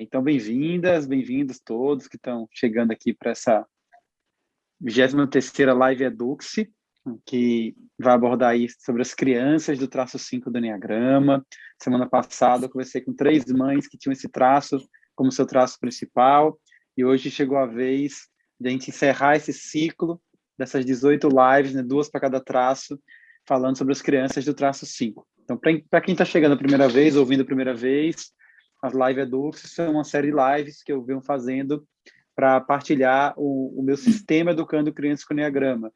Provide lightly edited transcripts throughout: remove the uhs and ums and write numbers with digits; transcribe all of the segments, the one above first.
Então, bem-vindas, bem-vindos todos que estão chegando aqui para essa 23ª Live Eduxe, que vai abordar aí sobre as crianças do traço 5 do Enneagrama. Semana passada eu conversei com 3 mães que tinham esse traço como seu traço principal, e hoje chegou a vez de a gente encerrar esse ciclo dessas 18 lives, né, 2 para cada traço, falando sobre as crianças do traço 5. Então, para quem está chegando a primeira vez, ouvindo a primeira vez, as Live Eduxe são uma série de lives que eu venho fazendo para partilhar o meu sistema Educando Crianças com Enneagrama,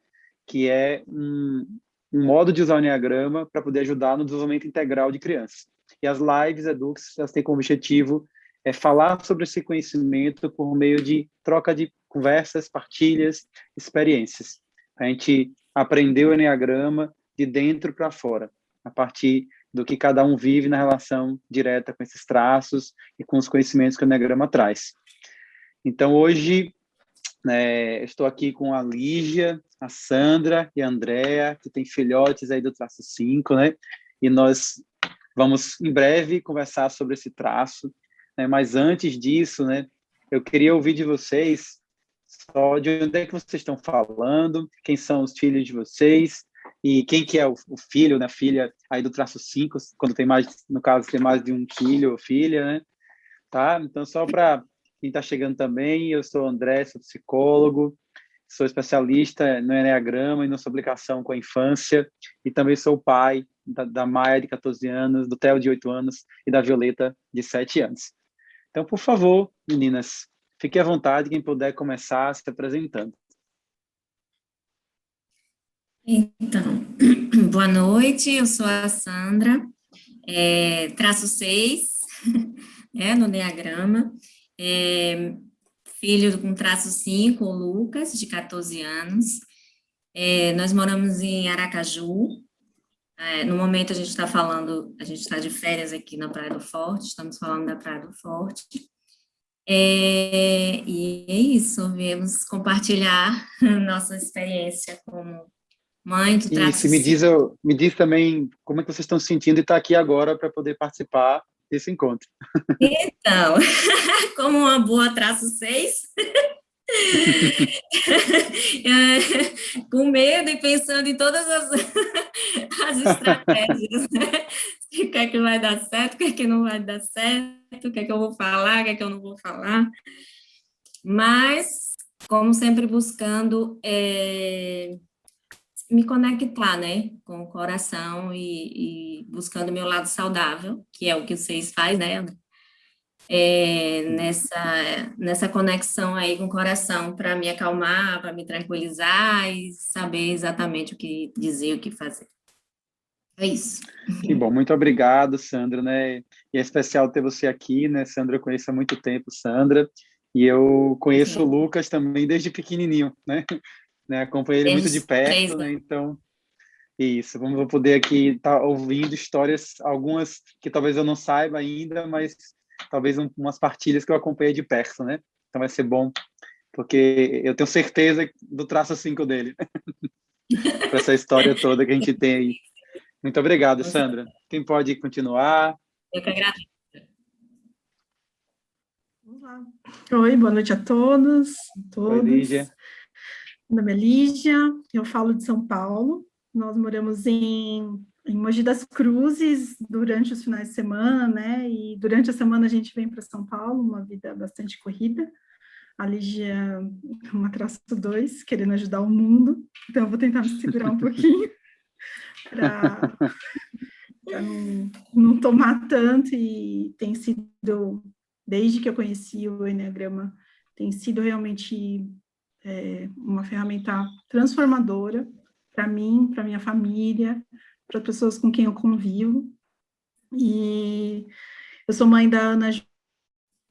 que é um modo de usar o Enneagrama para poder ajudar no desenvolvimento integral de crianças. E as Lives Eduxe, elas têm como objetivo falar sobre esse conhecimento por meio de troca de conversas, partilhas, experiências. A gente aprender o Enneagrama de dentro para fora, a partir do que cada um vive na relação direta com esses traços e com os conhecimentos que o Enneagrama traz. Então, hoje, estou aqui com a Lígia, a Sandra e a Andrea, que tem filhotes aí do traço 5, né? E nós vamos, em breve, conversar sobre esse traço, né? Mas antes disso, né, eu queria ouvir de vocês só de onde é que vocês estão falando, quem são os filhos de vocês, e quem que é o filho, né, filha aí do traço 5, quando tem mais, no caso, tem mais de um filho ou filha, né? Tá? Então, só para quem está chegando também, eu sou o André, sou psicólogo, sou especialista no Enneagrama e na sua aplicação com a infância, e também sou o pai da Maia, de 14 anos, do Theo, de 8 anos, e da Violeta, de 7 anos. Então, por favor, meninas, fiquem à vontade, quem puder começar se apresentando. Então, boa noite, eu sou a Sandra, traço 6, no Enneagrama, filho com traço 5, o Lucas, de 14 anos. Nós moramos em Aracaju. No momento a gente está falando, a gente está de férias aqui na Praia do Forte, estamos falando da Praia do Forte. E é isso, viemos compartilhar nossa experiência como mãe do traço E cinco. me diz também como é que vocês estão se sentindo e estar aqui agora para poder participar desse encontro. Então, como uma boa traço 6, com medo e pensando em todas as estratégias, né? O que é que vai dar certo, o que é que não vai dar certo, o que é que eu vou falar, o que é que eu não vou falar. Mas, como sempre, buscando me conectar, né, com o coração e buscando o meu lado saudável, que é o que vocês fazem, né, nessa conexão aí com o coração, para me acalmar, para me tranquilizar e saber exatamente o que dizer, o que fazer. É isso. Que bom, muito obrigado, Sandra, né? E é especial ter você aqui, né, Sandra? Eu conheço há muito tempo, Sandra, e eu conheço o Sim, Lucas também desde pequenininho, né? Acompanhei ele muito de desde 3 perto, né? anos. Então, isso, vamos poder aqui estar ouvindo histórias, algumas que talvez eu não saiba ainda, mas talvez umas partilhas que eu acompanhei de perto, né? Então vai ser bom, porque eu tenho certeza do traço 5 dele, com essa história toda que a gente tem aí. Muito obrigado, Sandra. Quem pode continuar? Eu que agradeço. Vamos lá. Oi, boa noite a todos, a Oi, todas. Lígia. Meu nome é Lígia, eu falo de São Paulo. Nós moramos em Mogi das Cruzes durante os finais de semana, né? E durante a semana a gente vem para São Paulo, uma vida bastante corrida. A Lígia é uma traço 2, querendo ajudar o mundo. Então eu vou tentar me segurar um pouquinho para não tomar tanto, e tem sido, desde que eu conheci o Enneagrama, tem sido realmente uma ferramenta transformadora para mim, para minha família, para as pessoas com quem eu convivo. E eu sou mãe da Ana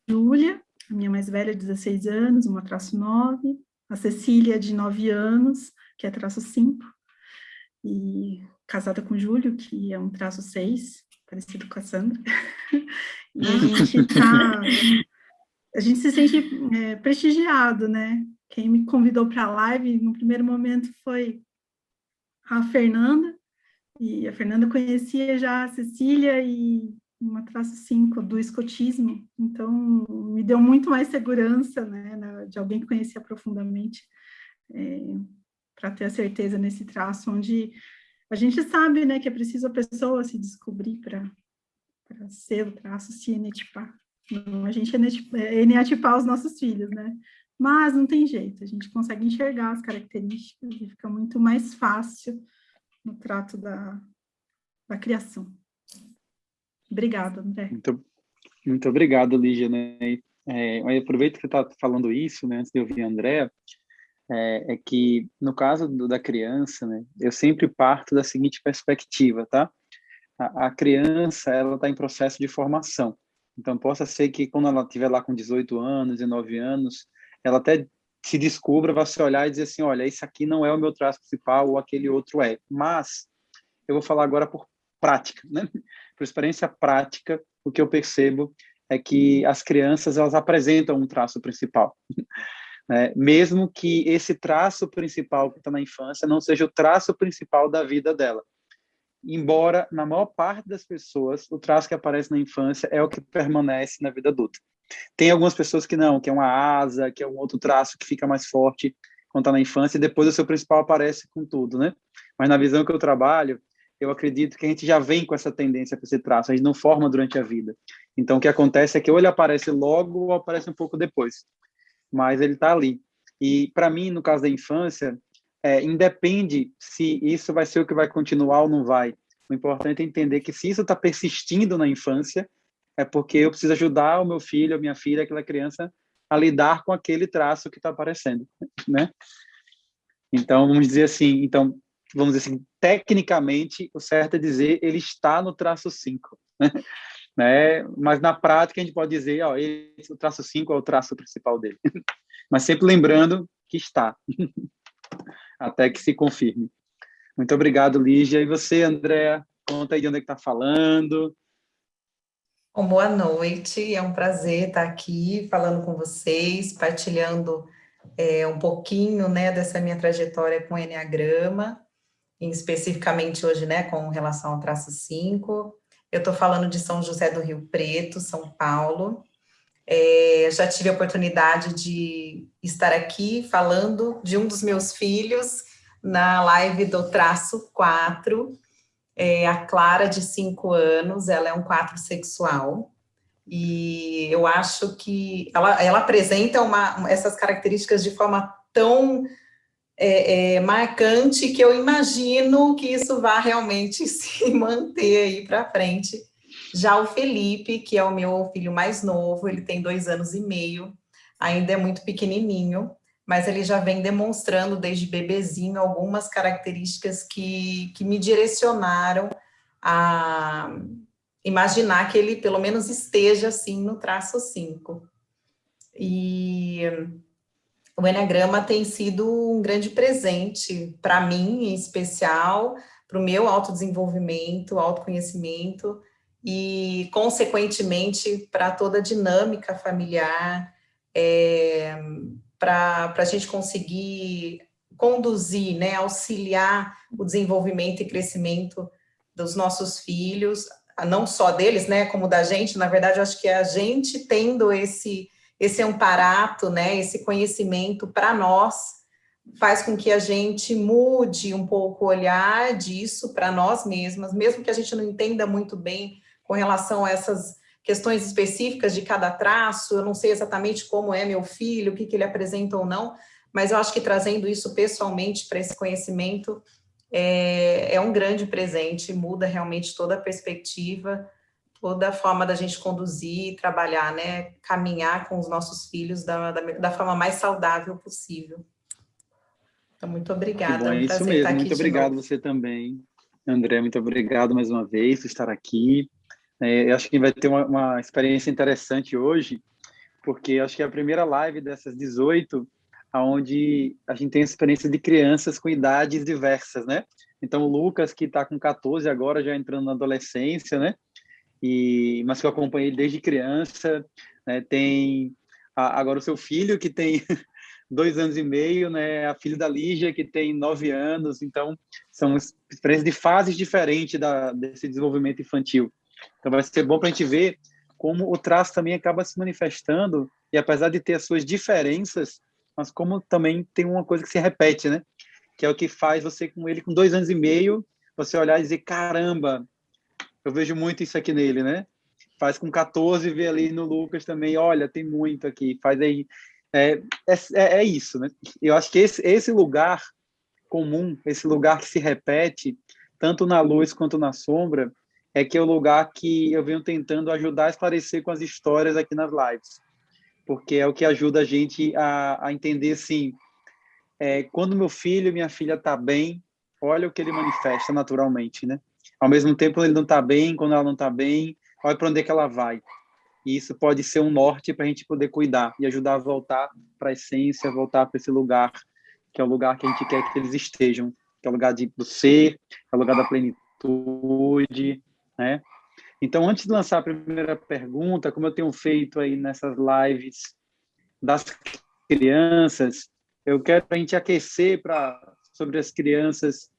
Júlia, a minha mais velha, 16 anos, uma traço 9, a Cecília, de 9 anos, que é traço 5, e casada com o Júlio, que é um traço 6, parecido com a Sandra. E a gente se sente prestigiado, né? Quem me convidou para a live, no primeiro momento, foi a Fernanda, e a Fernanda conhecia já a Cecília e uma traço 5 do escotismo, então me deu muito mais segurança, né, de alguém que conhecia profundamente, para ter a certeza nesse traço, onde a gente sabe, né, que é preciso a pessoa se descobrir para ser o traço, se enetipar. Não, a gente eneatipar os nossos filhos, né? Mas não tem jeito, a gente consegue enxergar as características e fica muito mais fácil no trato da criação. Obrigada, André. Muito obrigado, Lígia, né? Eu aproveito que você está falando isso, né, antes de eu ouvir a Andrea, é que no caso da criança, né, eu sempre parto da seguinte perspectiva, tá? A criança, ela está em processo de formação. Então, possa ser que quando ela estiver lá com 18 anos, 19 anos, ela até se descubra, vai se olhar e dizer assim, olha, isso aqui não é o meu traço principal ou aquele outro é. Mas eu vou falar agora por prática, né? Por experiência prática, o que eu percebo é que as crianças, elas apresentam um traço principal. Né? Mesmo que esse traço principal que está na infância não seja o traço principal da vida dela. Embora, na maior parte das pessoas, o traço que aparece na infância é o que permanece na vida adulta. Tem algumas pessoas que não, que é uma asa, que é um outro traço que fica mais forte quando está na infância, e depois o seu principal aparece com tudo, né? Mas na visão que eu trabalho, eu acredito que a gente já vem com essa tendência para esse traço, a gente não forma durante a vida. Então, o que acontece é que ou ele aparece logo ou aparece um pouco depois, mas ele está ali. E, para mim, no caso da infância, independe se isso vai ser o que vai continuar ou não vai. O importante é entender que se isso está persistindo na infância, é porque eu preciso ajudar o meu filho, a minha filha, aquela criança, a lidar com aquele traço que está aparecendo, né? Então, vamos dizer assim, tecnicamente, o certo é dizer ele está no traço 5, né? Mas na prática a gente pode dizer, ó, o traço 5 é o traço principal dele. Mas sempre lembrando que está, até que se confirme. Muito obrigado, Lígia. E você, Andréa, conta aí de onde é que está falando. Bom, boa noite, é um prazer estar aqui falando com vocês, partilhando um pouquinho, né, dessa minha trajetória com o Enneagrama, especificamente hoje, né, com relação ao traço 5. Eu estou falando de São José do Rio Preto, São Paulo. Já tive a oportunidade de estar aqui falando de um dos meus filhos na live do traço 4, a Clara, de 5 anos, ela é um 4 sexual, e eu acho que ela apresenta essas características de forma tão marcante que eu imagino que isso vai realmente se manter aí para frente. Já o Felipe, que é o meu filho mais novo, ele tem 2 anos e meio, ainda é muito pequenininho, mas ele já vem demonstrando desde bebezinho algumas características que me direcionaram a imaginar que ele pelo menos esteja assim no traço 5. E o Enneagrama tem sido um grande presente para mim, em especial, para o meu autodesenvolvimento, autoconhecimento e, consequentemente, para toda a dinâmica familiar, para a gente conseguir conduzir, né, auxiliar o desenvolvimento e crescimento dos nossos filhos, não só deles, né, como da gente. Na verdade, eu acho que a gente tendo esse amparato, né, esse conhecimento para nós, faz com que a gente mude um pouco o olhar disso para nós mesmas, mesmo que a gente não entenda muito bem com relação a essas questões específicas de cada traço. Eu não sei exatamente como é meu filho, o que ele apresenta ou não, mas eu acho que trazendo isso pessoalmente para esse conhecimento é um grande presente, muda realmente toda a perspectiva, toda a forma da gente conduzir, trabalhar, né, caminhar com os nossos filhos da forma mais saudável possível. Então, muito obrigada. Que bom, é um isso prazer mesmo. estar aqui Muito de obrigado novo. você também, André. Muito obrigado mais uma vez por estar aqui. Eu acho que vai ter uma experiência interessante hoje, porque acho que é a primeira live dessas 18, onde a gente tem a experiência de crianças com idades diversas, né? Então, o Lucas, que está com 14 agora, já entrando na adolescência, né? Mas que eu acompanhei desde criança, né? Tem agora o seu filho, que tem 2 anos e meio, né? A filha da Lígia, que tem 9 anos. Então, são experiências de fases diferentes desse desenvolvimento infantil. Então, vai ser bom para a gente ver como o traço também acaba se manifestando, e apesar de ter as suas diferenças, mas como também tem uma coisa que se repete, né? Que é o que faz você, com ele com 2 anos e meio, você olhar e dizer, caramba, eu vejo muito isso aqui nele, né? Faz com 14, vê ali no Lucas também, olha, tem muito aqui, faz aí. É isso, né? Eu acho que esse lugar comum, esse lugar que se repete, tanto na luz quanto na sombra, é que é o lugar que eu venho tentando ajudar a esclarecer com as histórias aqui nas lives. Porque é o que ajuda a gente a entender, assim, quando meu filho, minha filha está bem, olha o que ele manifesta naturalmente, né? Ao mesmo tempo, quando ele não está bem, quando ela não está bem, olha para onde é que ela vai. E isso pode ser um norte para a gente poder cuidar e ajudar a voltar para a essência, voltar para esse lugar, que é o lugar que a gente quer que eles estejam, que é o lugar do ser, é o lugar da plenitude, né? Então, antes de lançar a primeira pergunta, como eu tenho feito aí nessas lives das crianças, eu quero a gente aquecer sobre as crianças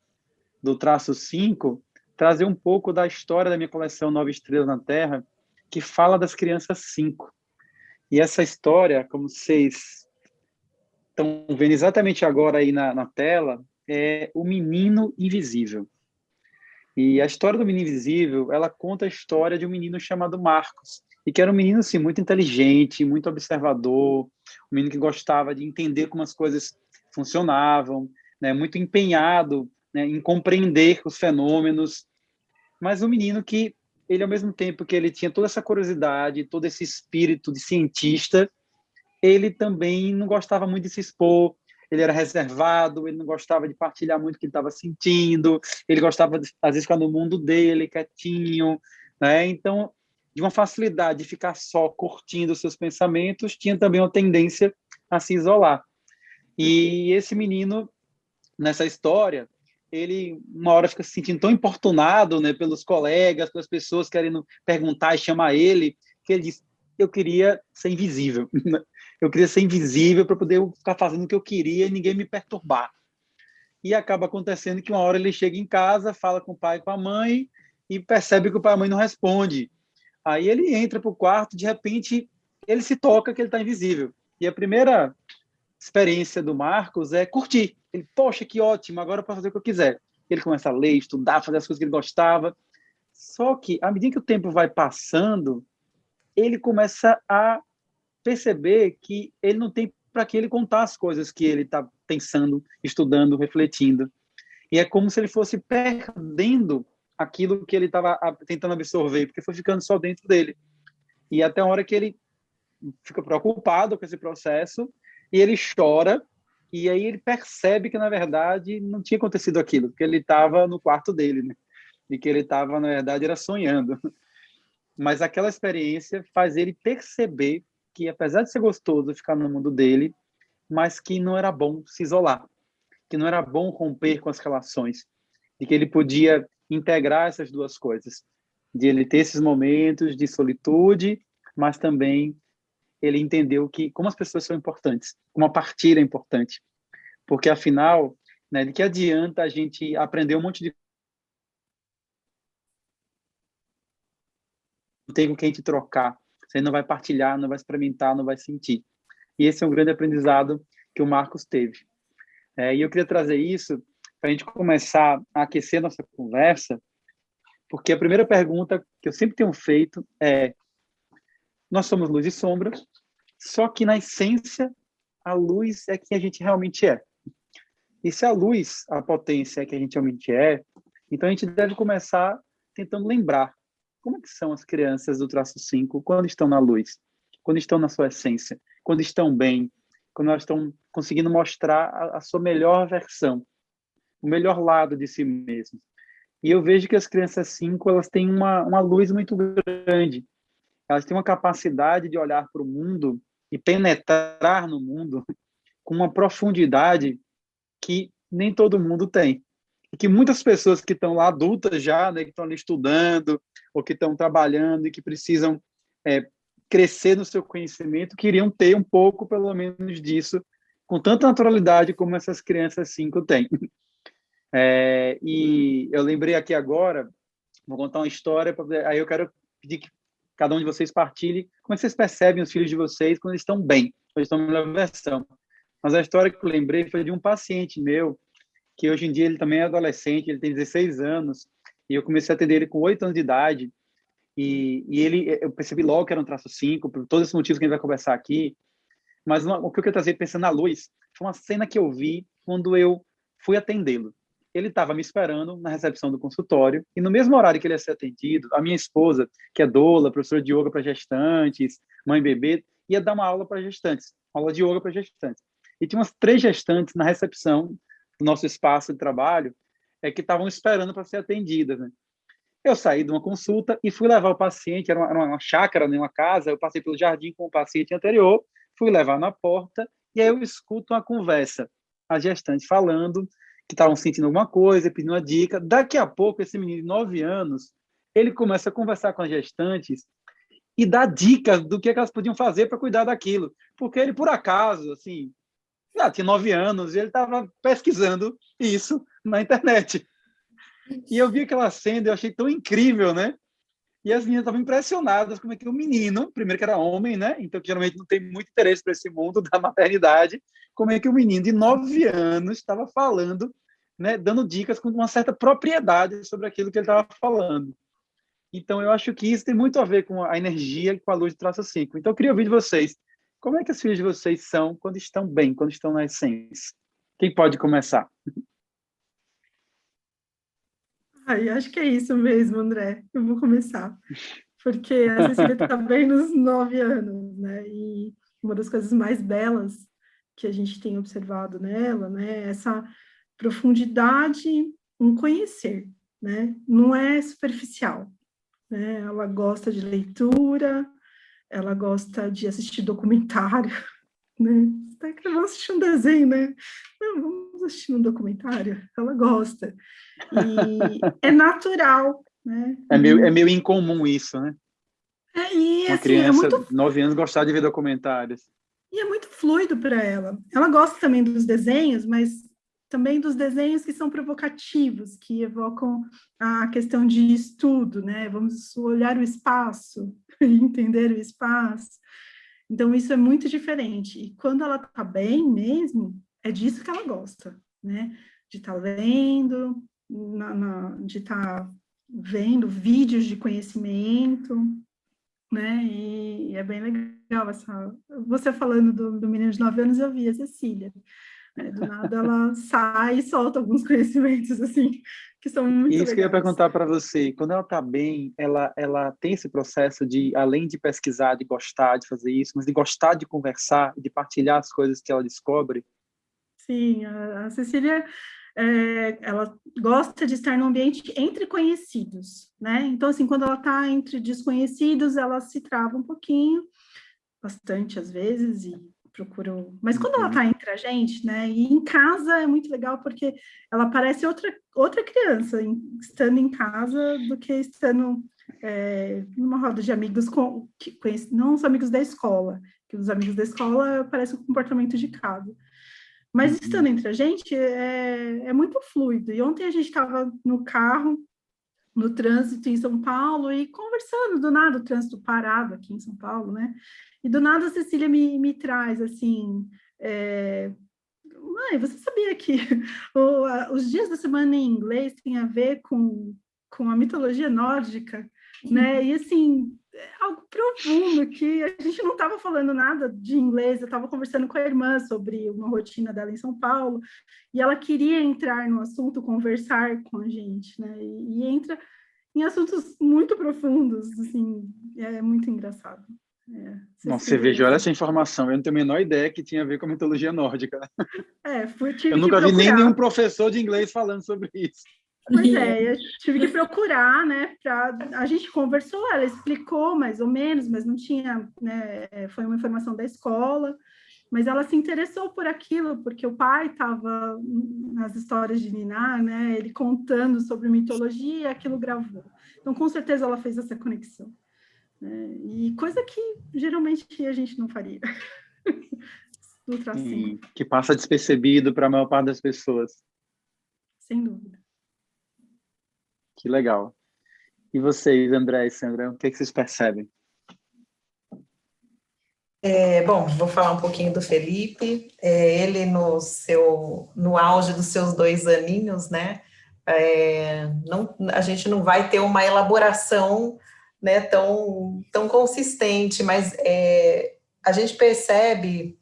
do traço 5, trazer um pouco da história da minha coleção Nove Estrelas na Terra, que fala das crianças 5. E essa história, como vocês estão vendo exatamente agora aí na tela, é o Menino Invisível. E a história do Menino Invisível, ela conta a história de um menino chamado Marcos, e que era um menino assim, muito inteligente, muito observador, um menino que gostava de entender como as coisas funcionavam, né, muito empenhado, né, em compreender os fenômenos, mas um menino que, ele ao mesmo tempo que ele tinha toda essa curiosidade, todo esse espírito de cientista, ele também não gostava muito de se expor, ele era reservado, ele não gostava de partilhar muito o que ele estava sentindo, ele gostava, às vezes, ficar no mundo dele, quietinho, né? Então, de uma facilidade de ficar só curtindo os seus pensamentos, tinha também uma tendência a se isolar. E esse menino, nessa história, ele uma hora fica se sentindo tão importunado, né, pelos colegas, pelas pessoas querendo perguntar e chamar ele, que ele diz, eu queria ser invisível. Eu queria ser invisível para poder ficar fazendo o que eu queria e ninguém me perturbar. E acaba acontecendo que uma hora ele chega em casa, fala com o pai e com a mãe e percebe que o pai e a mãe não responde. Aí ele entra para o quarto, de repente ele se toca que ele está invisível. E a primeira experiência do Marcos é curtir. Ele, poxa, que ótimo, agora eu posso fazer o que eu quiser. Ele começa a ler, estudar, fazer as coisas que ele gostava. Só que, à medida que o tempo vai passando, ele começa a perceber que ele não tem para que ele contar as coisas que ele está pensando, estudando, refletindo. E é como se ele fosse perdendo aquilo que ele estava tentando absorver, porque foi ficando só dentro dele. E até a hora que ele fica preocupado com esse processo, e ele chora, e aí ele percebe que, na verdade, não tinha acontecido aquilo, que ele estava no quarto dele, né? E que ele estava, na verdade, era sonhando. Mas aquela experiência faz ele perceber que, apesar de ser gostoso ficar no mundo dele, mas que não era bom se isolar, que não era bom romper com as relações, de que ele podia integrar essas duas coisas, de ele ter esses momentos de solitude, mas também ele entendeu que como as pessoas são importantes, como a partilha é importante, porque afinal, né, de que adianta a gente aprender um monte de não tem com quem te trocar, você não vai partilhar, não vai experimentar, não vai sentir. E esse é um grande aprendizado que o Marcos teve. E eu queria trazer isso para a gente começar a aquecer nossa conversa, porque a primeira pergunta que eu sempre tenho feito é: nós somos luz e sombra, só que na essência a luz é quem a gente realmente é. E se a luz, a potência é quem a gente realmente é, então a gente deve começar tentando lembrar como é que são as crianças do traço 5 quando estão na luz, quando estão na sua essência, quando estão bem, quando elas estão conseguindo mostrar a sua melhor versão, o melhor lado de si mesmo. E eu vejo que as crianças 5, elas têm uma luz muito grande. Elas têm uma capacidade de olhar para o mundo e penetrar no mundo com uma profundidade que nem todo mundo tem. E que muitas pessoas que estão lá adultas já, né, que estão ali estudando, ou que estão trabalhando e que precisam crescer no seu conhecimento, queriam ter um pouco, pelo menos, disso, com tanta naturalidade como essas crianças 5 têm. E eu lembrei aqui agora, vou contar uma história, aí eu quero pedir que cada um de vocês partilhe como é que vocês percebem os filhos de vocês quando eles estão bem, quando eles estão na melhor versão. Mas a história que eu lembrei foi de um paciente meu, que hoje em dia ele também é adolescente, ele tem 16 anos, e eu comecei a atender ele com 8 anos de idade, eu percebi logo que era um traço 5, por todos esses motivos que a gente vai conversar aqui, mas o que eu trazer pensando na luz foi uma cena que eu vi quando eu fui atendê-lo. Ele estava me esperando na recepção do consultório, e no mesmo horário que ele ia ser atendido, a minha esposa, que é doula, professora de yoga para gestantes, mãe e bebê, ia dar uma aula para gestantes, aula de yoga para gestantes. E tinha umas 3 gestantes na recepção do nosso espaço de trabalho, que estavam esperando para ser atendidas, né? Eu saí de uma consulta e fui levar o paciente, era uma chácara, uma casa, eu passei pelo jardim com o paciente anterior, fui levar na porta, e aí eu escuto uma conversa, a gestante falando que estavam sentindo alguma coisa, pedindo uma dica. Daqui a pouco, esse menino de 9 anos, ele começa a conversar com as gestantes e dar dicas do que elas podiam fazer para cuidar daquilo. Porque ele, por acaso, assim, já tinha 9 anos e ele estava pesquisando isso na internet. E eu vi aquela cena e eu achei tão incrível, né? E as meninas estavam impressionadas como é que o menino, primeiro que era homem, né? Então, que geralmente não tem muito interesse para esse mundo da maternidade, como é que o menino de 9 anos estava falando, né? Dando dicas com uma certa propriedade sobre aquilo que ele estava falando. Então, eu acho que isso tem muito a ver com a energia e com a luz do traço 5. Então, eu queria ouvir de vocês. Como é que os filhos de vocês são quando estão bem, quando estão na essência? Quem pode começar? Ai, acho que é isso mesmo, André. Eu vou começar. Porque a Cecília está bem nos 9 anos, né? E uma das coisas mais belas que a gente tem observado nela, né? É essa profundidade em conhecer, né? Não é superficial, né? Ela gosta de leitura, ela gosta de assistir documentário, né? Vamos assistir um desenho, né? Não, vamos assistir um documentário. Ela gosta. E é natural, né? É meio incomum isso, né? E Uma assim, criança de 9 anos gostar de ver documentários. e é muito fluido para ela. Ela gosta também dos desenhos, mas também dos desenhos que são provocativos, que evocam a questão de estudo, né? Vamos olhar o espaço e entender o espaço. Então, isso é muito diferente. E quando ela está bem mesmo, é disso que ela gosta, né? De estar lendo, de estar vendo vídeos de conhecimento, né? E é bem legal essa. Você falando do menino de 9 anos, eu vi a Cecília. Né? Do nada ela sai e solta alguns conhecimentos assim que são muito Isso que eu ia legais. perguntar para você. Quando ela está bem, ela tem esse processo de, além de pesquisar, de gostar de fazer isso, mas de gostar de conversar, de partilhar as coisas que ela descobre? Sim, a Cecília, ela gosta de estar no ambiente entre conhecidos, né? Então, assim, quando ela está entre desconhecidos, ela se trava um pouquinho, bastante às vezes, e procura. Mas quando ela está entre a gente, né? E em casa é muito legal porque ela parece outra criança estando em casa do que estando numa roda de amigos não os amigos da escola, que os amigos da escola parecem o comportamento de casa. Mas estando entre a gente, é muito fluido. E ontem a gente estava no carro, no trânsito em São Paulo, e conversando, do nada, o trânsito parado aqui em São Paulo, né? E do nada a Cecília me traz, assim, mãe, você sabia que os dias da semana em inglês têm a ver com a mitologia nórdica, né? E, assim, é algo profundo que a gente não estava falando nada de inglês, eu estava conversando com a irmã sobre uma rotina dela em São Paulo, e ela queria entrar no assunto, conversar com a gente, né? E entra em assuntos muito profundos, assim, é muito engraçado. Nossa, você veja, olha essa informação. Eu não tenho a menor ideia que tinha a ver com a mitologia nórdica. Eu Tive que nunca vi nem procurar. nenhum professor de inglês falando sobre isso. Pois eu tive que procurar, né, a gente conversou, ela explicou mais ou menos, mas não tinha, né, foi uma informação da escola, mas ela se interessou por aquilo, porque o pai estava nas histórias de Ninar, né, ele contando sobre mitologia e aquilo gravou. Então, com certeza, ela fez essa conexão. Né, e coisa que, geralmente, a gente não faria. No tracinho. Que passa despercebido para a maior parte das pessoas. Sem dúvida. Que legal. E vocês, André e Sandra, o que vocês percebem? Bom, vou falar um pouquinho do Felipe. Ele no auge dos seus 2 aninhos, né? A gente não vai ter uma elaboração, né, tão consistente, mas a gente percebe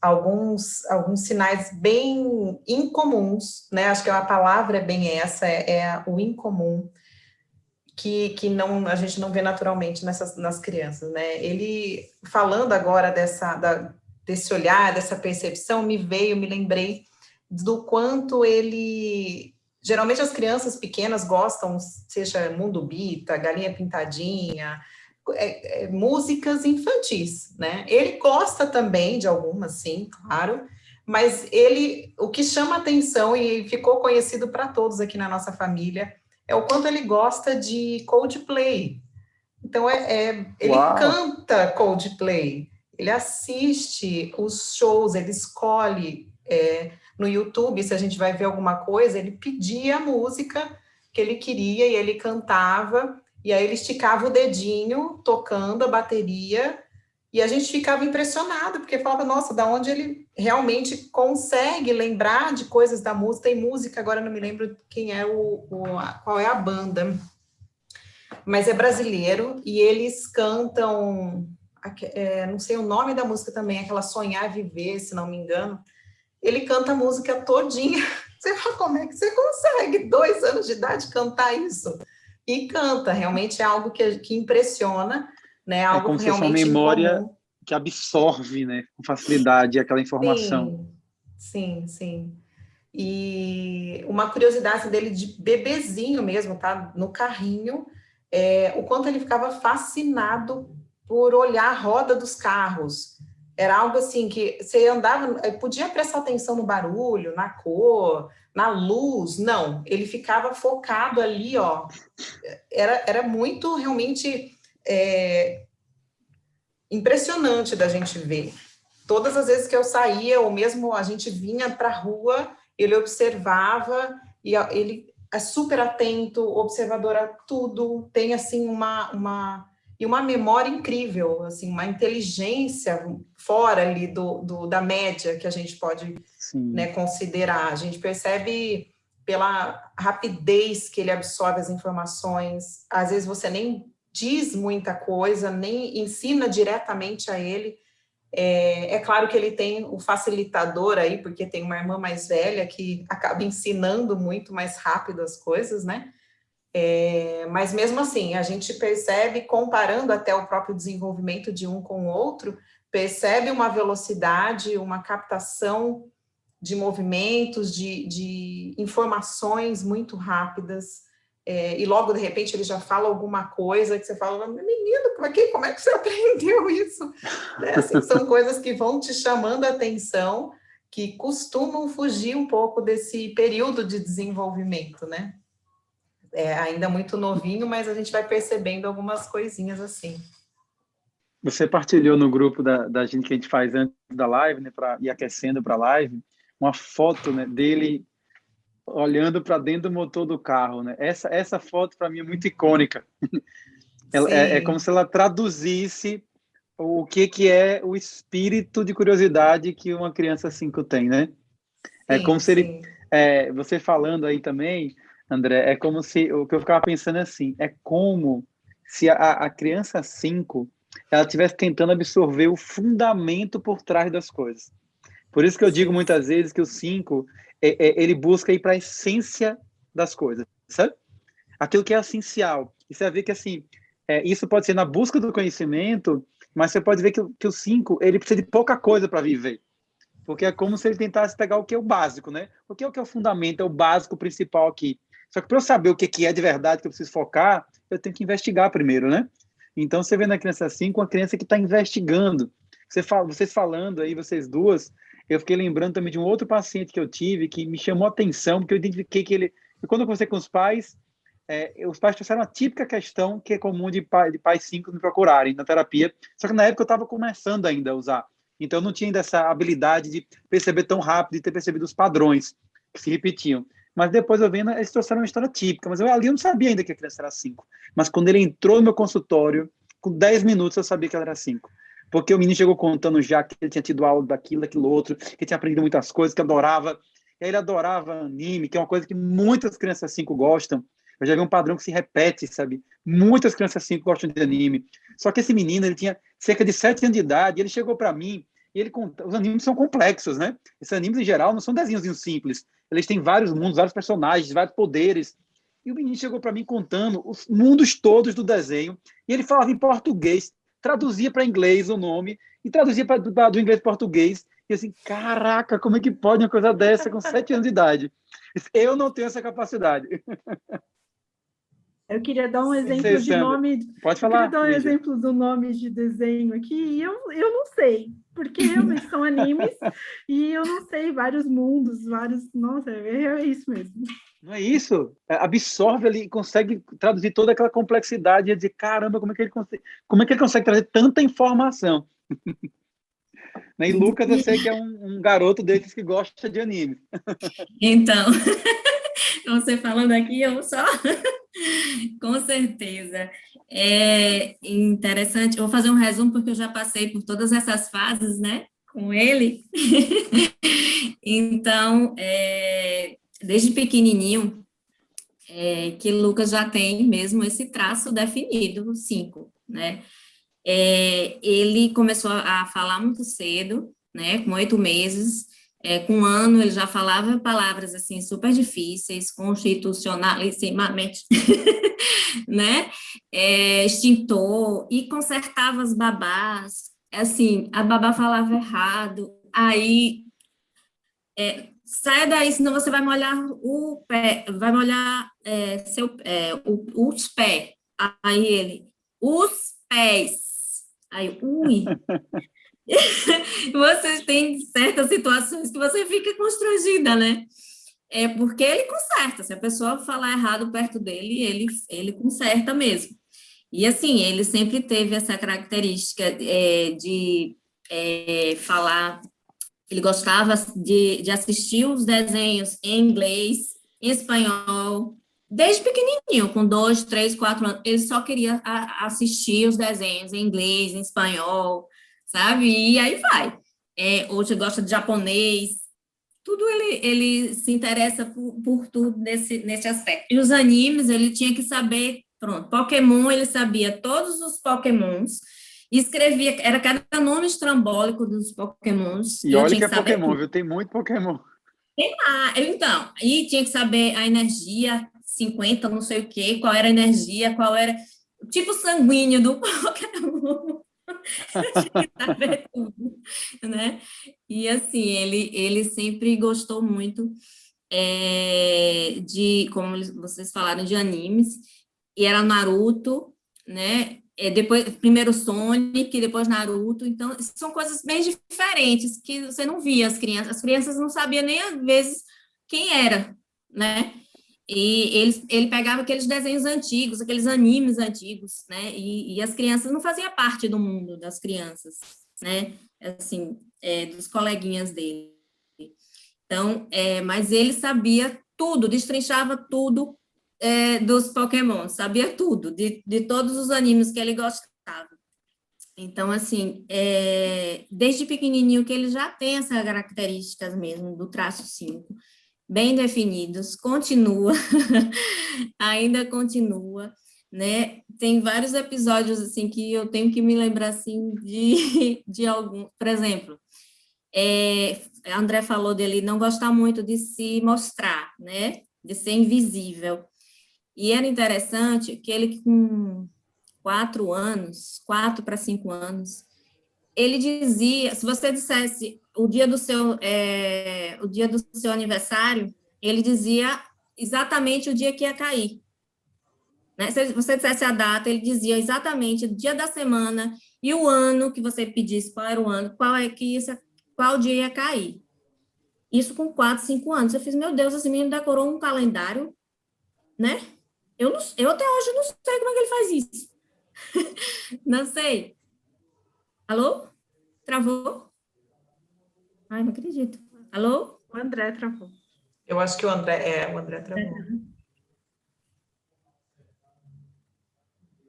alguns sinais bem incomuns, né? Acho que a palavra é bem essa, o incomum, que não, a gente não vê naturalmente nas crianças, né? Ele, falando agora desse olhar, dessa percepção, me lembrei do quanto ele... Geralmente as crianças pequenas gostam, seja Mundo Bita, Galinha Pintadinha, músicas infantis, né? Ele gosta também de algumas, sim, claro, mas o que chama atenção e ficou conhecido para todos aqui na nossa família é o quanto ele gosta de Coldplay. Então, ele Uau. canta Coldplay, ele assiste os shows, ele escolhe no YouTube, se a gente vai ver alguma coisa, ele pedia a música que ele queria e ele cantava, e aí ele esticava o dedinho tocando a bateria, e a gente ficava impressionado, porque falava, nossa, da onde ele realmente consegue lembrar de coisas da música. Tem música, agora não me lembro quem é qual é a banda, mas é brasileiro, e eles cantam, não sei o nome da música também, aquela Sonhar Viver, se não me engano. Ele canta a música todinha. Você fala, como é que você consegue, 2 anos de idade, cantar isso? E canta, realmente é algo que impressiona, né? Algo como se fosse uma realmente memória incomum. que absorve, né, com facilidade aquela informação. Sim. E uma curiosidade dele de bebezinho mesmo, tá? No carrinho, o quanto ele ficava fascinado por olhar a roda dos carros. Era algo assim que você andava, podia prestar atenção no barulho, na cor, na luz. Não, ele ficava focado ali, ó. Era muito realmente impressionante da gente ver. Todas as vezes que eu saía, ou mesmo a gente vinha para a rua, ele observava, e ele é super atento, observador a tudo, tem assim uma memória incrível, assim, uma inteligência fora ali da média que a gente pode, né, considerar. A gente percebe pela rapidez que ele absorve as informações. Às vezes você nem diz muita coisa, nem ensina diretamente a ele. É claro que ele tem o facilitador aí, porque tem uma irmã mais velha que acaba ensinando muito mais rápido as coisas, né? Mas mesmo assim, a gente percebe, comparando até o próprio desenvolvimento de um com o outro, percebe uma velocidade, uma captação de movimentos, de informações muito rápidas, e logo, de repente, ele já fala alguma coisa que você fala, menino, como é que você aprendeu isso? Né? Assim, são coisas que vão te chamando a atenção, que costumam fugir um pouco desse período de desenvolvimento, né? Ainda muito novinho, mas a gente vai percebendo algumas coisinhas assim. Você partilhou no grupo da gente que a gente faz antes da live, né, para ir aquecendo para a live, uma foto, né, dele olhando para dentro do motor do carro, né? Essa foto para mim é muito icônica. É como se ela traduzisse o que é o espírito de curiosidade que uma criança 5 tem, né? É como se ele, você falando aí também, André, é como se, o que eu ficava pensando assim, é como se a criança 5, ela estivesse tentando absorver o fundamento por trás das coisas. Por isso que eu digo muitas vezes que o 5, ele busca ir para a essência das coisas, sabe? Aquilo que é essencial. E você vai ver que, assim, isso pode ser na busca do conhecimento, mas você pode ver que o 5, ele precisa de pouca coisa para viver. Porque é como se ele tentasse pegar o que é o básico, né? O que é o fundamento, é o básico principal aqui. Só que para eu saber o que é de verdade, que eu preciso focar, eu tenho que investigar primeiro, né? Então, você vê na criança 5, uma criança que está investigando. Vocês falando aí, vocês duas, eu fiquei lembrando também de um outro paciente que eu tive, que me chamou a atenção, porque eu identifiquei que ele... E quando eu conversei com os pais trouxeram uma típica questão que é comum de pais 5 me procurarem na terapia, só que na época eu estava começando ainda a usar. Então, eu não tinha ainda essa habilidade de perceber tão rápido, de ter percebido os padrões que se repetiam. Mas depois eu vendo, eles trouxeram uma história típica, mas ali eu não sabia ainda que a criança era 5. Mas quando ele entrou no meu consultório, com 10 minutos eu sabia que ela era 5. porque o menino chegou contando já que ele tinha tido aula daquilo, daquilo outro, que tinha aprendido muitas coisas, que adorava. E aí ele adorava anime, que é uma coisa que muitas crianças 5 gostam. Eu já vi um padrão que se repete, sabe? Muitas crianças 5 gostam de anime. Só que esse menino, ele tinha cerca de 7 anos de idade, e ele chegou para mim, e ele conta, os animes são complexos, né? Esses animes, em geral, não são desenhos simples. Eles têm vários mundos, vários personagens, vários poderes. E o menino chegou para mim contando os mundos todos do desenho, e ele falava em português, traduzia para inglês o nome, e traduzia do inglês para português, e assim, caraca, como é que pode uma coisa dessa com 7 anos de idade? Eu não tenho essa capacidade. Eu queria dar um Sei, exemplo de Sandra. nome. Pode Eu queria falar, dar um Lígia. exemplo do nome de desenho aqui, e eu não sei, porque realmente são animes, e eu não sei, vários mundos, vários. Nossa, é isso mesmo. Não é isso? Absorve ali e consegue traduzir toda aquela complexidade e dizer, caramba, como é que ele consegue trazer tanta informação? Né? E Lucas, eu sei que é um garoto desses que gosta de anime. Então, você falando aqui, eu só... Com certeza. É interessante. Eu vou fazer um resumo, porque eu já passei por todas essas fases, né, com ele. Então, desde pequenininho, que Lucas já tem mesmo esse traço definido, o 5, né? Ele começou a falar muito cedo, né, com 8 meses, com 1 ano ele já falava palavras, assim, super difíceis, constitucionalissimamente, né, extintor, e consertava as babás, assim, a babá falava errado, aí, saia daí, senão você vai molhar o pé, vai molhar os pés, aí ele, os pés, aí, ui, você tem certas situações que você fica constrangida, né? É porque ele conserta, se a pessoa falar errado perto dele, ele conserta mesmo. E assim, ele sempre teve essa característica de falar, ele gostava de assistir os desenhos em inglês, em espanhol, desde pequenininho, com 2, 3, 4 anos, ele só queria assistir os desenhos em inglês, em espanhol, sabe? E aí vai. Hoje gosta de japonês, tudo ele se interessa por tudo nesse aspecto. E os animes, ele tinha que saber, pronto, Pokémon, ele sabia todos os Pokémons, e escrevia, era cada nome estrambólico dos Pokémons, E e eu olha tinha que que é saber Pokémon, tudo. viu? Tem muito Pokémon. Então, e tinha que saber a energia, 50, não sei o quê, qual era a energia, qual era o tipo sanguíneo do Pokémon. Tinha que saber tudo, né? E assim, ele sempre gostou muito como vocês falaram, de animes, e era Naruto, né? Depois, primeiro Sonic, depois Naruto, então são coisas bem diferentes que você não via as crianças não sabiam nem às vezes quem era, né? E ele pegava aqueles desenhos antigos, aqueles animes antigos, né? E as crianças não faziam parte do mundo das crianças, né? Assim, dos coleguinhas dele. Então, mas ele sabia tudo, destrinchava tudo dos Pokémon, sabia tudo, de todos os animes que ele gostava. Então, assim, desde pequenininho que ele já tem essas características mesmo do traço 5, bem definidos, continua, ainda continua, né? Tem vários episódios, assim, que eu tenho que me lembrar, assim, de algum, por exemplo, André falou dele não gostar muito de se mostrar, né? De ser invisível. E era interessante que ele, com 4 anos, 4 para 5 anos, ele dizia, se você dissesse o dia do seu aniversário, ele dizia exatamente o dia que ia cair. Né? Se você dissesse a data, ele dizia exatamente o dia da semana e o ano que você pedisse qual era o ano, qual dia ia cair. Isso com 4, 5 anos. Eu fiz, meu Deus, esse menino decorou um calendário, né? Eu até hoje não sei como é que ele faz isso. Não sei. Alô? Travou? Ai, não acredito. Alô? O André travou. Eu acho que o André travou.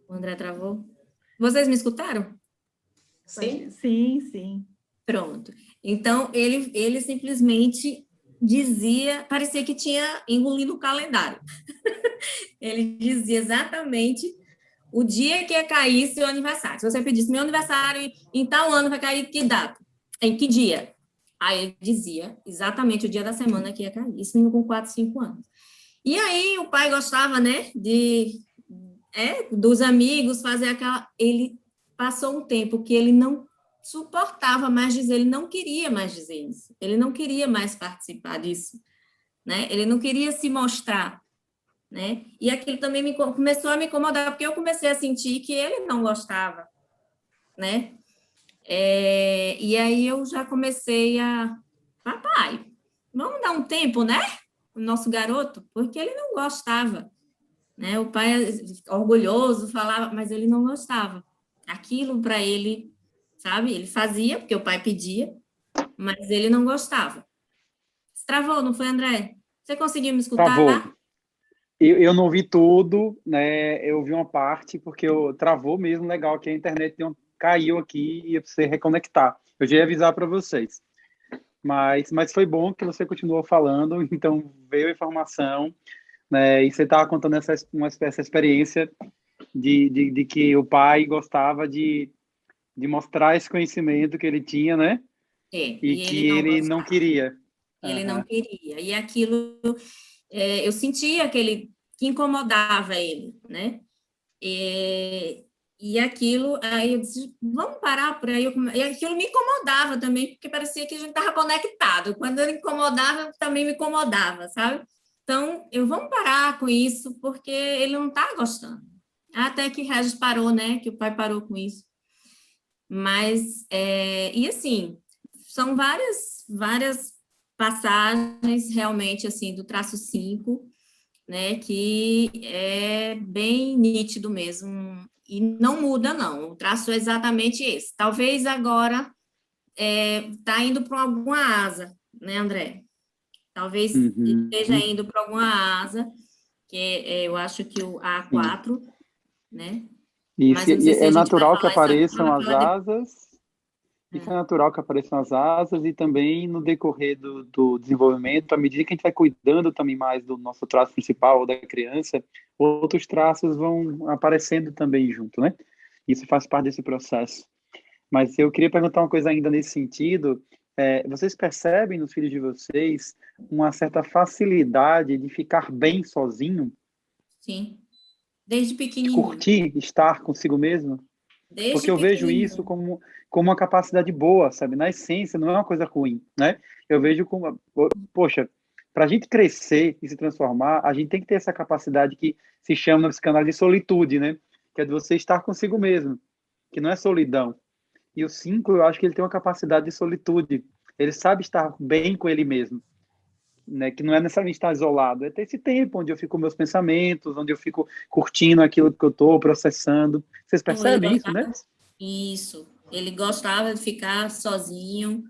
O André travou. Vocês me escutaram? Sim? Sim, sim. Pronto. Então, ele simplesmente dizia, parecia que tinha engolido o calendário. Ele dizia exatamente o dia que ia cair seu aniversário. Se você pedisse meu aniversário em tal ano vai cair que data? Em que dia? Aí ele dizia exatamente o dia da semana que ia cair. Isso menino com 4, 5 anos. E aí o pai gostava, né, dos amigos fazer aquela... Ele passou um tempo que ele não suportava mais dizer, ele não queria mais dizer isso. Ele não queria mais participar disso, né? Ele não queria se mostrar, né? E aquilo também começou a me incomodar, porque eu comecei a sentir que ele não gostava, né? E aí eu já comecei papai, vamos dar um tempo, né? O nosso garoto, porque ele não gostava, né? O pai, orgulhoso, falava, mas ele não gostava. Aquilo para ele, sabe? Ele fazia, porque o pai pedia, mas ele não gostava. Se travou, não foi, André? Você conseguiu me Travou. escutar? Eu não vi tudo, né? Eu vi uma parte, porque travou mesmo, legal, que a internet caiu aqui e eu precisei reconectar. Eu já ia avisar para vocês. Mas foi bom que você continuou falando, então veio a informação, né? E você estava contando essa experiência de que o pai gostava de mostrar esse conhecimento que ele tinha, né? E E ele que não ele não gostava. queria. Ele não Aham. queria. E aquilo, eu sentia que incomodava ele, né? E aquilo, aí eu disse, vamos parar por aí. E aquilo me incomodava também, porque parecia que a gente estava conectado. Quando ele incomodava, também me incomodava, sabe? Então, vamos parar com isso, porque ele não está gostando. Até que Regis parou, né? Que o pai parou com isso. Mas, e assim, são várias passagens realmente, assim, do traço 5, né, que é bem nítido mesmo, e não muda, não, o traço é exatamente esse. Talvez agora está indo para alguma asa, né, André? Talvez esteja Uhum. indo para alguma asa, que eu acho que o Sim. A4, né? Mas Isso, eu não e sei se é a gente vai natural que falar isso agora, apareçam vai as falar depois. asas. Isso é natural que apareçam as asas e também no decorrer do desenvolvimento, à medida que a gente vai cuidando também mais do nosso traço principal ou da criança, outros traços vão aparecendo também junto, né? Isso faz parte desse processo. Mas eu queria perguntar uma coisa ainda nesse sentido. Vocês percebem nos filhos de vocês uma certa facilidade de ficar bem sozinho, Sim, desde de pequenininho. curtir estar consigo mesmo? Porque Desde eu vejo isso pequenininho. como uma capacidade boa, sabe? Na essência, não é uma coisa ruim, né? Eu vejo como, poxa, para a gente crescer e se transformar, a gente tem que ter essa capacidade que se chama na psicanálise de solitude, né? Que é de você estar consigo mesmo, que não é solidão. E o 5, eu acho que ele tem uma capacidade de solitude. Ele sabe estar bem com ele mesmo, né? Que não é necessariamente estar isolado, é ter esse tempo onde eu fico com meus pensamentos, onde eu fico curtindo aquilo que eu estou processando. Vocês Então, ele percebem isso, né? gostava. Isso. Ele gostava de ficar sozinho,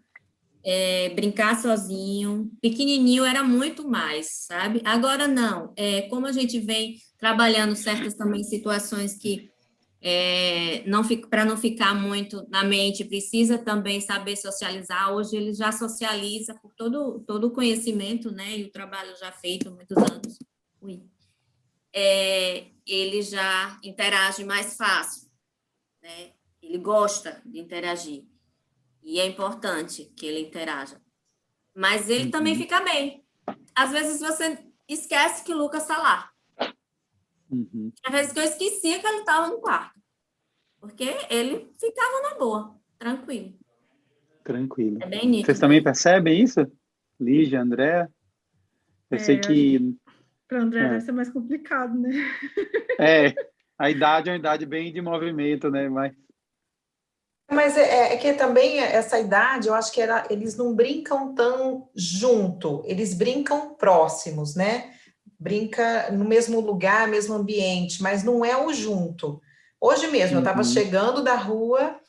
brincar sozinho. Pequenininho era muito mais, sabe? Agora não. Como a gente vem trabalhando certas também situações que não para não ficar muito na mente, precisa também saber socializar. Hoje ele já socializa por todo o conhecimento, né? E o trabalho já feito há muitos anos. Ui. Ele já interage mais fácil, né? Ele gosta de interagir. E é importante que ele interaja. Mas ele também Uhum, fica bem. Às vezes você esquece que o Lucas está lá. uhum. Às vezes que eu esquecia que ele estava no quarto. Porque ele ficava na boa, tranquilo. Tranquilo. É bem Vocês nítido também isso. percebem isso? Lígia, André? Eu sei Eu acho que que para o André deve ser mais complicado, né? a idade é uma idade bem de movimento, né? Mas é que também essa idade, eu acho que eles não brincam tão junto, eles brincam próximos, né? Brinca no mesmo lugar, mesmo ambiente, mas não é o junto. Hoje mesmo, eu estava Uhum, chegando da rua,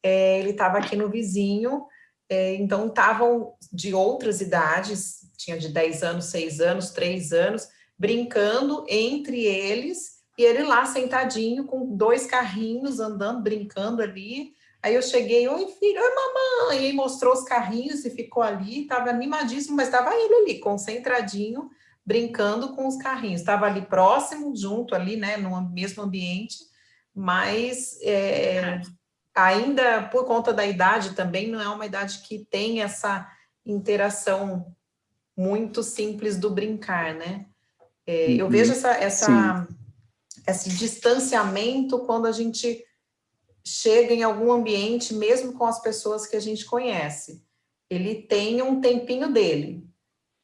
ele estava aqui no vizinho, então estavam de outras idades, tinha de 10 anos, 6 anos, 3 anos, brincando entre eles, e ele lá sentadinho com 2 carrinhos, andando, brincando ali, Aí eu cheguei, oi filho, oi mamãe, e aí mostrou os carrinhos e ficou ali, estava animadíssimo, mas estava ele ali, concentradinho, brincando com os carrinhos. Estava ali próximo, junto ali, né, no mesmo ambiente, mas ainda por conta da idade também, não é uma idade que tem essa interação muito simples do brincar, né? Eu vejo esse distanciamento quando a gente chega em algum ambiente, mesmo com as pessoas que a gente conhece. Ele tem um tempinho dele.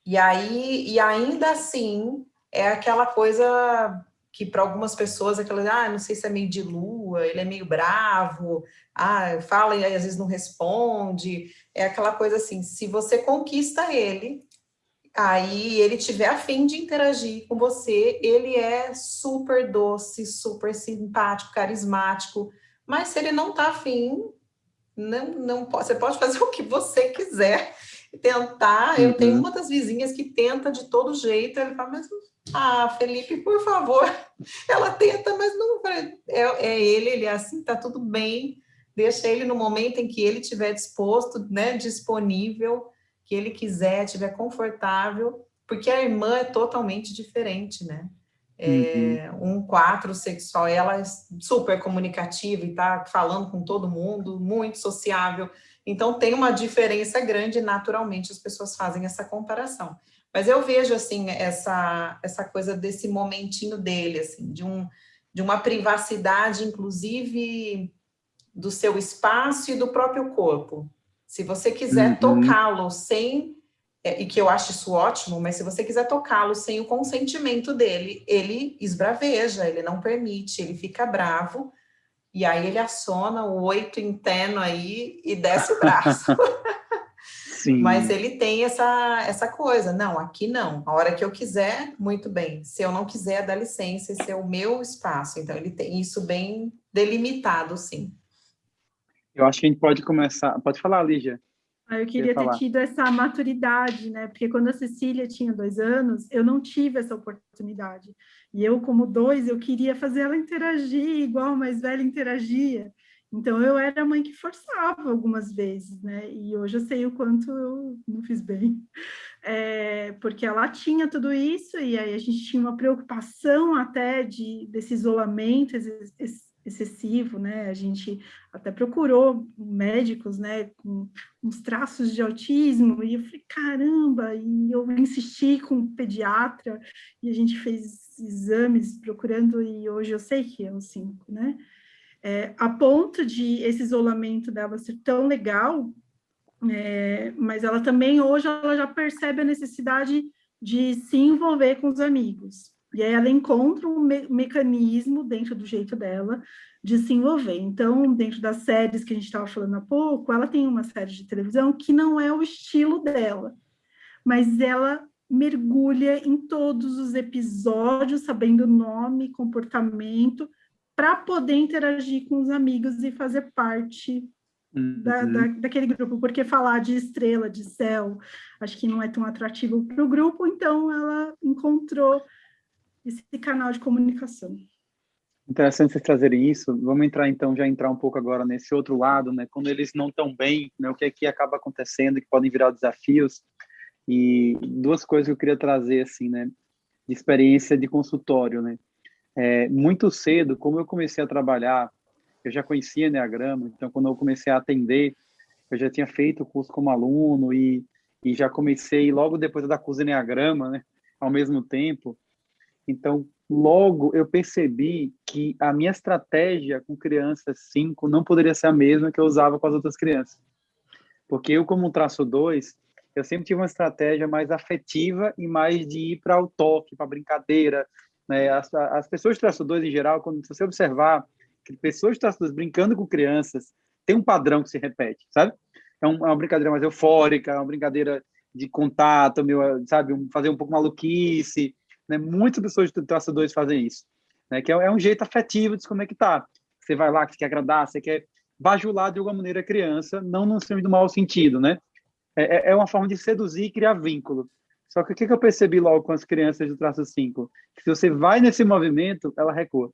E aí, e ainda assim, é aquela coisa que para algumas pessoas, aquela, não sei se é meio de lua, ele é meio bravo, fala e às vezes não responde. É aquela coisa assim, se você conquista ele, aí ele tiver a fim de interagir com você, ele é super doce, super simpático, carismático, mas se ele não está afim, não pode, você pode fazer o que você quiser, tentar, eu tenho uma das vizinhas que tenta de todo jeito, ele fala, mas, Felipe, por favor, ela tenta, mas não, ele é assim, tá tudo bem, deixa ele no momento em que ele estiver disposto, né, disponível, que ele quiser, estiver confortável, porque a irmã é totalmente diferente, né? Um 4 sexual, ela é super comunicativa e tá falando com todo mundo, muito sociável, então tem uma diferença grande, naturalmente as pessoas fazem essa comparação. Mas eu vejo, assim, essa coisa desse momentinho dele, assim, de uma privacidade, inclusive, do seu espaço e do próprio corpo. Se você quiser tocá-lo sem... e que eu acho isso ótimo, mas se você quiser tocá-lo sem o consentimento dele, ele esbraveja, ele não permite, ele fica bravo, e aí ele aciona o 8 interno aí e desce o braço. Sim. Mas ele tem essa coisa, não, aqui não, a hora que eu quiser, muito bem, se eu não quiser, dá licença, esse é o meu espaço, então ele tem isso bem delimitado, sim. Eu acho que a gente pode começar... Pode falar, Lígia. Eu queria ter tido essa maturidade, né? Porque quando a Cecília tinha 2 anos, eu não tive essa oportunidade. E eu, como 2, eu queria fazer ela interagir igual a mais velha interagia. Então, eu era a mãe que forçava algumas vezes, né? E hoje eu sei o quanto eu não fiz bem. Porque ela tinha tudo isso, e aí a gente tinha uma preocupação até desse isolamento excessivo, né? A gente até procurou médicos, né, com uns traços de autismo, e eu falei, caramba, e eu insisti com o pediatra, e a gente fez exames procurando, e hoje eu sei que é um 5, né? A ponto de esse isolamento dela ser tão legal, mas ela também, hoje, ela já percebe a necessidade de se envolver com os amigos. E aí ela encontra um mecanismo dentro do jeito dela de se envolver. Então, dentro das séries que a gente estava falando há pouco, ela tem uma série de televisão que não é o estilo dela, mas ela mergulha em todos os episódios, sabendo nome, comportamento, para poder interagir com os amigos e fazer parte daquele grupo, porque falar de estrela, de céu, acho que não é tão atrativo para o grupo, então ela encontrou esse canal de comunicação. Interessante vocês trazerem isso. Vamos entrar, então, um pouco agora nesse outro lado, né? Quando eles não estão bem, né? O que é que acaba acontecendo, que podem virar desafios. E 2 coisas que eu queria trazer, assim, né? De experiência de consultório, né? Muito cedo, como eu comecei a trabalhar, eu já conhecia Enneagrama, então quando eu comecei a atender, eu já tinha feito o curso como aluno e já comecei logo depois da curso de Enneagrama, né? Ao mesmo tempo. Então, logo eu percebi que a minha estratégia com crianças 5 não poderia ser a mesma que eu usava com as outras crianças. Porque eu, como um traço 2, eu sempre tive uma estratégia mais afetiva e mais de ir para o toque, para a brincadeira, né? As pessoas de traço 2, em geral, se você observar que pessoas de traço 2 brincando com crianças, tem um padrão que se repete, sabe? É uma brincadeira mais eufórica, é uma brincadeira de contato, sabe? Fazer um pouco maluquice, né? Muitas pessoas de traço 2 fazem isso, né? Que é um jeito afetivo de se conectar. Você vai lá, que você quer agradar, você quer bajular de alguma maneira a criança, não no sentido do mau sentido, né? É uma forma de seduzir e criar vínculo. Só que o que eu percebi logo com as crianças do traço 5? Que se você vai nesse movimento, ela recua.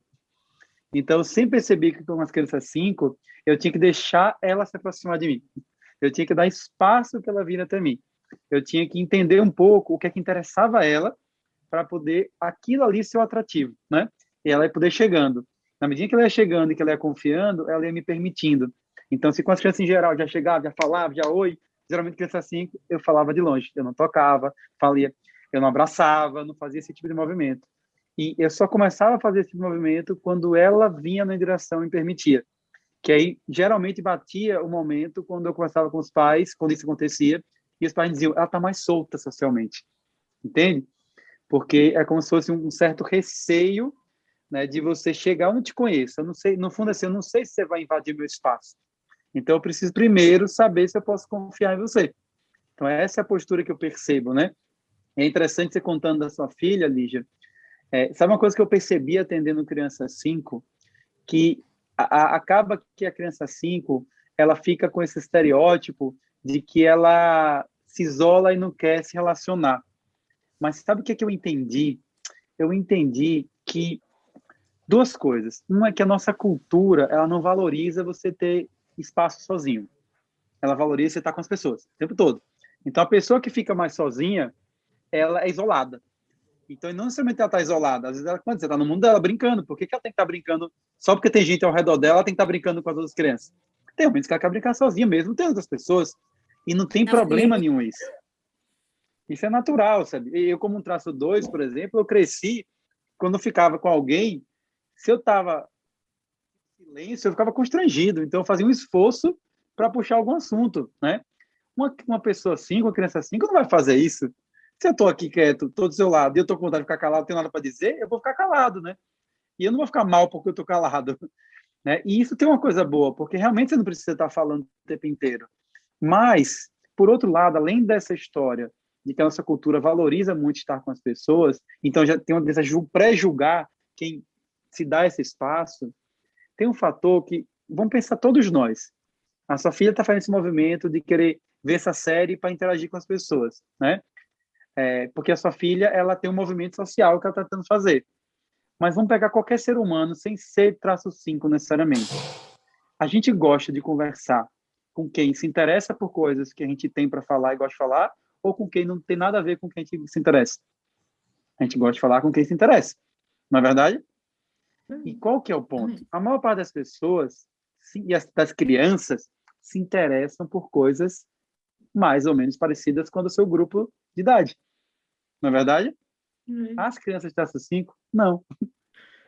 Então, eu sempre percebi que com umas crianças 5, eu tinha que deixar ela se aproximar de mim. Eu tinha que dar espaço para ela vir até mim. Eu tinha que entender um pouco o que é que interessava a ela para poder aquilo ali ser o atrativo, né? E ela ia poder chegando. Na medida que ela ia chegando e que ela ia confiando, ela ia me permitindo. Então, se com as crianças em geral já chegava, já falava, já oi, geralmente criança 5, eu falava de longe, eu não tocava, falia, eu não abraçava, não fazia esse tipo de movimento. E eu só começava a fazer esse tipo de movimento quando ela vinha na direção e me permitia. Que aí, geralmente, batia o momento quando eu conversava com os pais, quando isso acontecia, e os pais diziam, ela está mais solta socialmente. Entende? Porque é como se fosse um certo receio, né, de você chegar, eu não te conheço, eu não sei, no fundo assim, eu não sei se você vai invadir meu espaço. Então eu preciso primeiro saber se eu posso confiar em você. Então essa é a postura que eu percebo, né? É interessante você contando da sua filha, Lígia. Sabe uma coisa que eu percebi atendendo criança 5, que acaba que a criança 5, ela fica com esse estereótipo de que ela se isola e não quer se relacionar. Mas sabe o que eu entendi? Eu entendi que duas coisas. Uma é que a nossa cultura, ela não valoriza você ter espaço sozinho. Ela valoriza você estar com as pessoas o tempo todo. Então, a pessoa que fica mais sozinha, ela é isolada. Então, não necessariamente ela está isolada. Às vezes, ela, quando você está no mundo dela brincando, por que ela tem que estar brincando? Só porque tem gente ao redor dela, ela tem que estar brincando com as outras crianças. Tem momentos que ela quer brincar sozinha mesmo, tem outras pessoas. E não tem problema nenhum isso. Isso é natural, sabe? Eu, como um traço 2, por exemplo, eu cresci quando eu ficava com alguém, se eu estava em silêncio, eu ficava constrangido. Então, eu fazia um esforço para puxar algum assunto, né? Uma pessoa assim, uma criança assim, não vai fazer isso. Se eu estou aqui quieto, estou do seu lado, e eu estou com vontade de ficar calado, não tenho nada para dizer, eu vou ficar calado, né? E eu não vou ficar mal porque eu estou calado, né? E isso tem uma coisa boa, porque realmente você não precisa estar falando o tempo inteiro. Mas, por outro lado, além dessa história de que a nossa cultura valoriza muito estar com as pessoas, então já tem uma dessa pré-julgar quem se dá esse espaço, tem um fator que, vamos pensar todos nós, a sua filha está fazendo esse movimento de querer ver essa série para interagir com as pessoas, né? Porque a sua filha, ela tem um movimento social que ela está tentando fazer. Mas vamos pegar qualquer ser humano, sem ser traço 5 necessariamente. A gente gosta de conversar com quem se interessa por coisas que a gente tem para falar e gosta de falar, ou com quem não tem nada a ver com quem a gente se interessa. A gente gosta de falar com quem se interessa, não é verdade? E qual que é o ponto? A maior parte das pessoas, e das crianças, se interessam por coisas mais ou menos parecidas com o do seu grupo de idade. Não é verdade? As crianças de traço 5, não.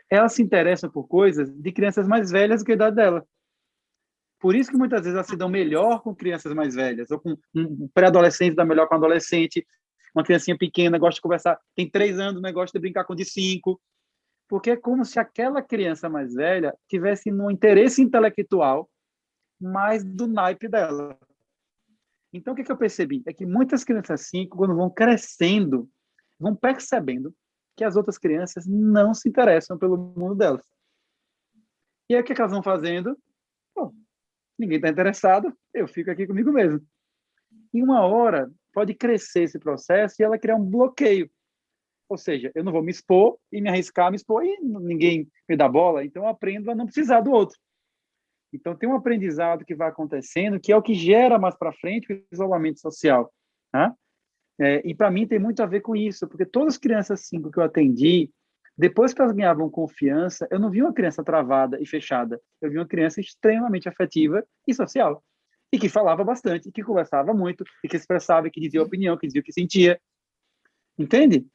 Elas se interessam por coisas de crianças mais velhas do que a idade dela. Por isso que muitas vezes elas se dão melhor com crianças mais velhas, ou com um pré-adolescente dá melhor com um adolescente, uma criancinha pequena gosta de conversar, tem 3 anos, mas gosta de brincar com de 5, porque é como se aquela criança mais velha tivesse um interesse intelectual mais do naipe dela. Então, o que eu percebi? É que muitas crianças 5, quando vão crescendo, vão percebendo que as outras crianças não se interessam pelo mundo delas. E aí, o que elas vão fazendo? Bom, ninguém está interessado, eu fico aqui comigo mesmo. Em uma hora, pode crescer esse processo e ela criar um bloqueio. Ou seja, eu não vou me expor e me arriscar a me expor e ninguém me dá bola, então eu aprendo a não precisar do outro. Então, tem um aprendizado que vai acontecendo, que é o que gera mais para frente o isolamento social. Tá? E para mim tem muito a ver com isso, porque todas as crianças 5 que eu atendi, depois que elas ganhavam confiança, eu não vi uma criança travada e fechada, eu vi uma criança extremamente afetiva e social, e que falava bastante, e que conversava muito, e que expressava, e que dizia opinião, que dizia o que sentia. Entende?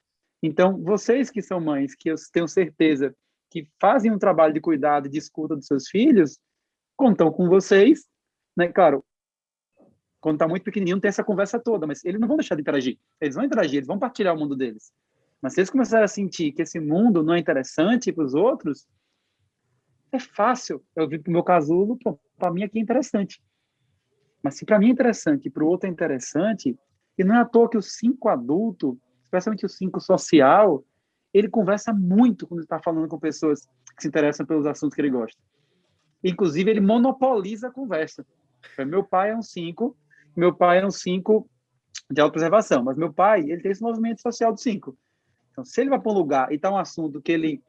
Então, vocês que são mães, que eu tenho certeza que fazem um trabalho de cuidado e de escuta dos seus filhos, contam com vocês, né? Claro, quando está muito pequenininho, não tem essa conversa toda, mas eles não vão deixar de interagir. Eles vão interagir, eles vão partilhar o mundo deles. Mas se eles começarem a sentir que esse mundo não é interessante para os outros, é fácil. Eu vi para o meu casulo, para mim aqui é interessante. Mas se para mim é interessante e para o outro é interessante, e não é à toa que o 5 adulto, especialmente o 5 social, ele conversa muito quando está falando com pessoas que se interessam pelos assuntos que ele gosta. Inclusive, ele monopoliza a conversa. Meu pai é um 5 de autopreservação, mas meu pai, ele tem esse movimento social do 5. Então, se ele vai para um lugar e está um assunto que ele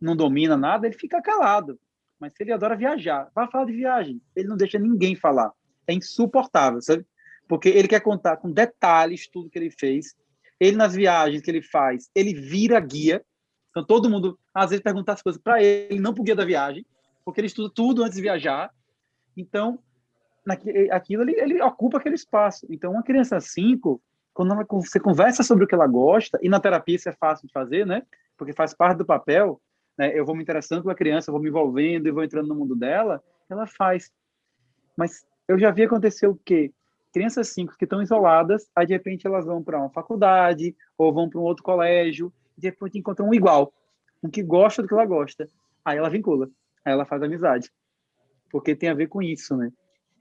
não domina nada, ele fica calado. Mas se ele adora viajar, vai falar de viagem. Ele não deixa ninguém falar. É insuportável, sabe? Porque ele quer contar com detalhes tudo que ele fez. Ele, nas viagens que ele faz, ele vira guia. Então, todo mundo, às vezes, pergunta as coisas para ele, não para o guia da viagem, porque ele estuda tudo antes de viajar. Então, aquilo ele ocupa aquele espaço. Então, uma criança 5, quando você conversa sobre o que ela gosta, e na terapia isso é fácil de fazer, né? Porque faz parte do papel, né? Eu vou me interessando com a criança, eu vou me envolvendo e vou entrando no mundo dela, ela faz. Mas eu já vi acontecer o quê? Crianças 5 que estão isoladas, aí de repente elas vão para uma faculdade, ou vão para um outro colégio, e de repente encontram um igual, um que gosta do que ela gosta. Aí ela vincula, aí ela faz amizade. Porque tem a ver com isso, né?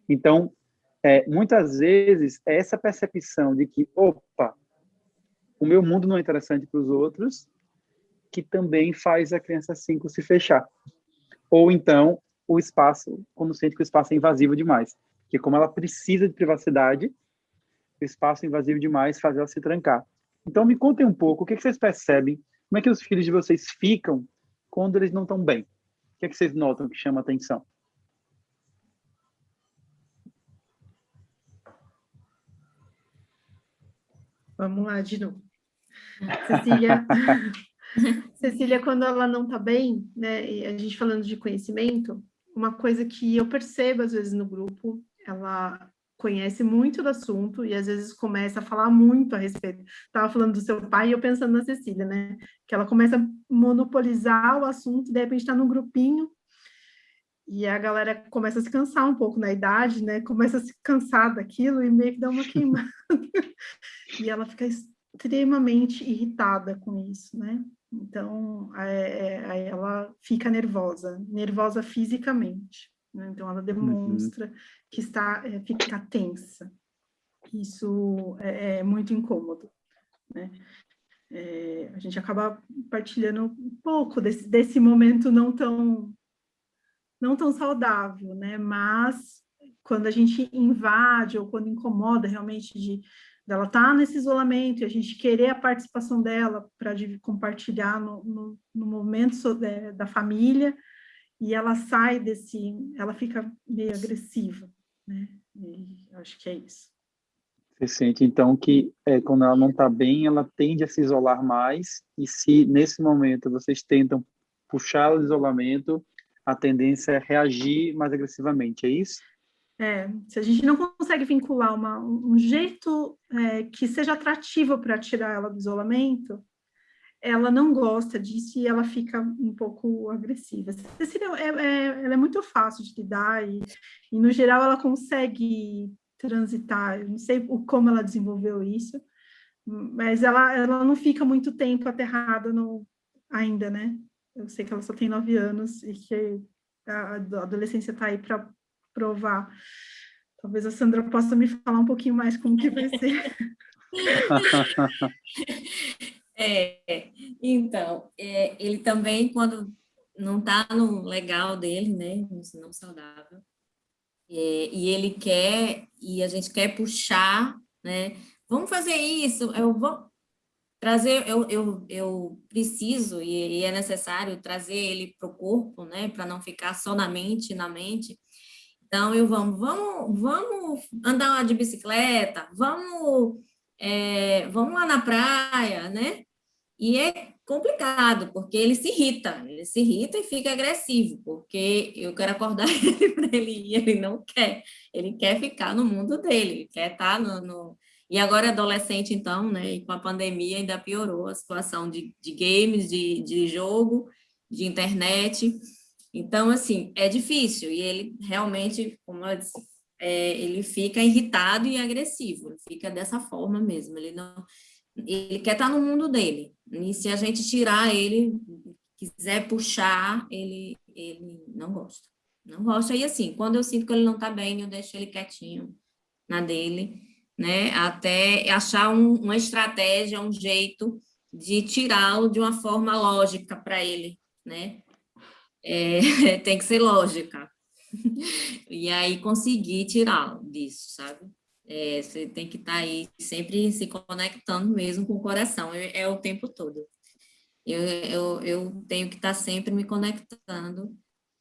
Então, muitas vezes, é essa percepção de que, opa, o meu mundo não é interessante para os outros, que também faz a criança 5 se fechar. Ou então, o espaço, quando sente que o espaço é invasivo demais. Que como ela precisa de privacidade, o espaço invasivo demais faz ela se trancar. Então, me contem um pouco, o que vocês percebem? Como é que os filhos de vocês ficam quando eles não estão bem? O que vocês notam que chama atenção? Vamos lá de novo. Cecília, Cecília, quando ela não está bem, né, e a gente falando de conhecimento, uma coisa que eu percebo às vezes no grupo, ela conhece muito do assunto e às vezes começa a falar muito a respeito. Estava falando do seu pai e eu pensando na Cecília, né? Que ela começa a monopolizar o assunto, de repente está num grupinho e a galera começa a se cansar um pouco na idade, né? Começa a se cansar daquilo e meio que dá uma queimada. E ela fica extremamente irritada com isso, né? Então, aí ela fica nervosa fisicamente, né? Então, ela demonstra que fica tensa. Isso é muito incômodo, né? A gente acaba partilhando um pouco desse momento não tão saudável, né? Mas quando a gente invade ou quando incomoda realmente dela estar nesse isolamento e a gente querer a participação dela para compartilhar no momento da família, e ela sai ela fica meio agressiva, né? E acho que é isso. Você sente, então, que quando ela não está bem, ela tende a se isolar mais, e se, nesse momento, vocês tentam puxá-la do isolamento, a tendência é reagir mais agressivamente, é isso? Se a gente não consegue vincular um jeito que seja atrativo para tirar ela do isolamento, ela não gosta disso e ela fica um pouco agressiva. Cecília, ela é muito fácil de lidar e, no geral, ela consegue transitar. Eu não sei como ela desenvolveu isso, mas ela não fica muito tempo aterrada ainda, né? Eu sei que ela só tem 9 anos e que a adolescência está aí para provar. Talvez a Sandra possa me falar um pouquinho mais como que vai ser. Então, ele também, quando não está no legal dele, né, não saudável, e ele quer, e a gente quer puxar, né, vamos fazer isso, eu vou trazer, eu preciso, e é necessário trazer ele para o corpo, né, para não ficar só na mente, Então, vamos andar de bicicleta, vamos lá na praia, né? E é complicado, porque ele se irrita e fica agressivo, porque eu quero acordar ele para ele ir, e ele quer ficar no mundo dele, ele quer estar no... E agora é adolescente, então, né? E com a pandemia ainda piorou a situação de games, de jogo, de internet. Então, assim, é difícil, e ele realmente, como eu disse, ele fica irritado e agressivo, ele fica dessa forma mesmo, ele quer estar no mundo dele, e se a gente tirar ele, quiser puxar, ele não gosta, e assim, quando eu sinto que ele não está bem, eu deixo ele quietinho na dele, né, até achar uma estratégia, um jeito de tirá-lo de uma forma lógica para ele, né, tem que ser lógica. E aí conseguir tirá-lo disso, sabe? Você tem que estar aí sempre se conectando mesmo com o coração, é o tempo todo. Eu tenho que estar sempre me conectando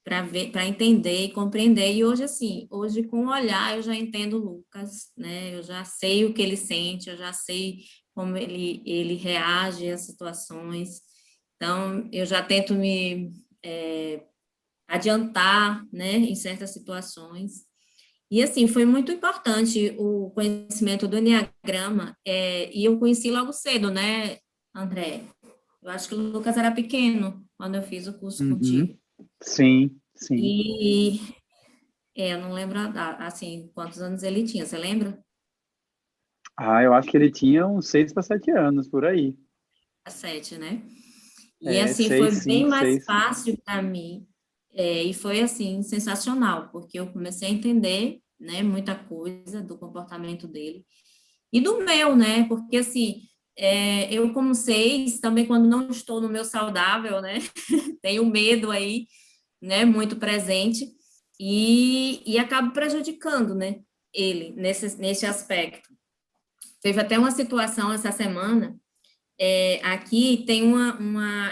para ver, para entender e compreender. E hoje, assim, hoje com o olhar eu já entendo o Lucas, né? Eu já sei o que ele sente, eu já sei como ele reage às situações. Então, eu já tento me adiantar, né, em certas situações. E, assim, foi muito importante o conhecimento do Enneagrama, e eu conheci logo cedo, né, André? Eu acho que o Lucas era pequeno quando eu fiz o curso Uhum. contigo. Sim, sim. E eu não lembro, assim, quantos anos ele tinha, você lembra? Ah, eu acho que ele tinha uns 6 para 7 anos, por aí. 7, né? E, É, assim, foi 6, bem 5, mais 6. fácil para mim, e foi, assim, sensacional, porque eu comecei a entender, né, muita coisa do comportamento dele e do meu, né? Porque, assim, eu, como 6, também quando não estou no meu saudável, né, tenho medo aí, né, muito presente, e acabo prejudicando, né, ele nesse aspecto. Teve até uma situação essa semana, aqui tem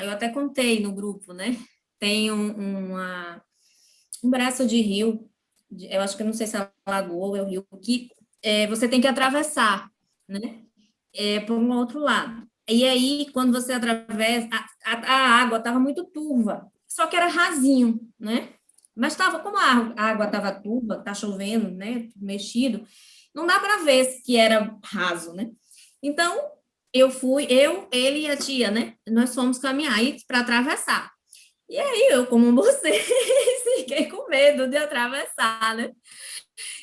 eu até contei no grupo, né, tem um braço de rio, eu acho que eu não sei se é a lagoa ou é o rio, que você tem que atravessar, né, para um outro lado. E aí, quando você atravessa, a água estava muito turva, só que era rasinho, né? Mas estava, como a água estava turva, está chovendo, né? Mexido, não dá para ver que era raso, né? Então, ele e a tia, né? Nós fomos caminhar para atravessar. E aí, eu, como você, fiquei com medo de atravessar, né?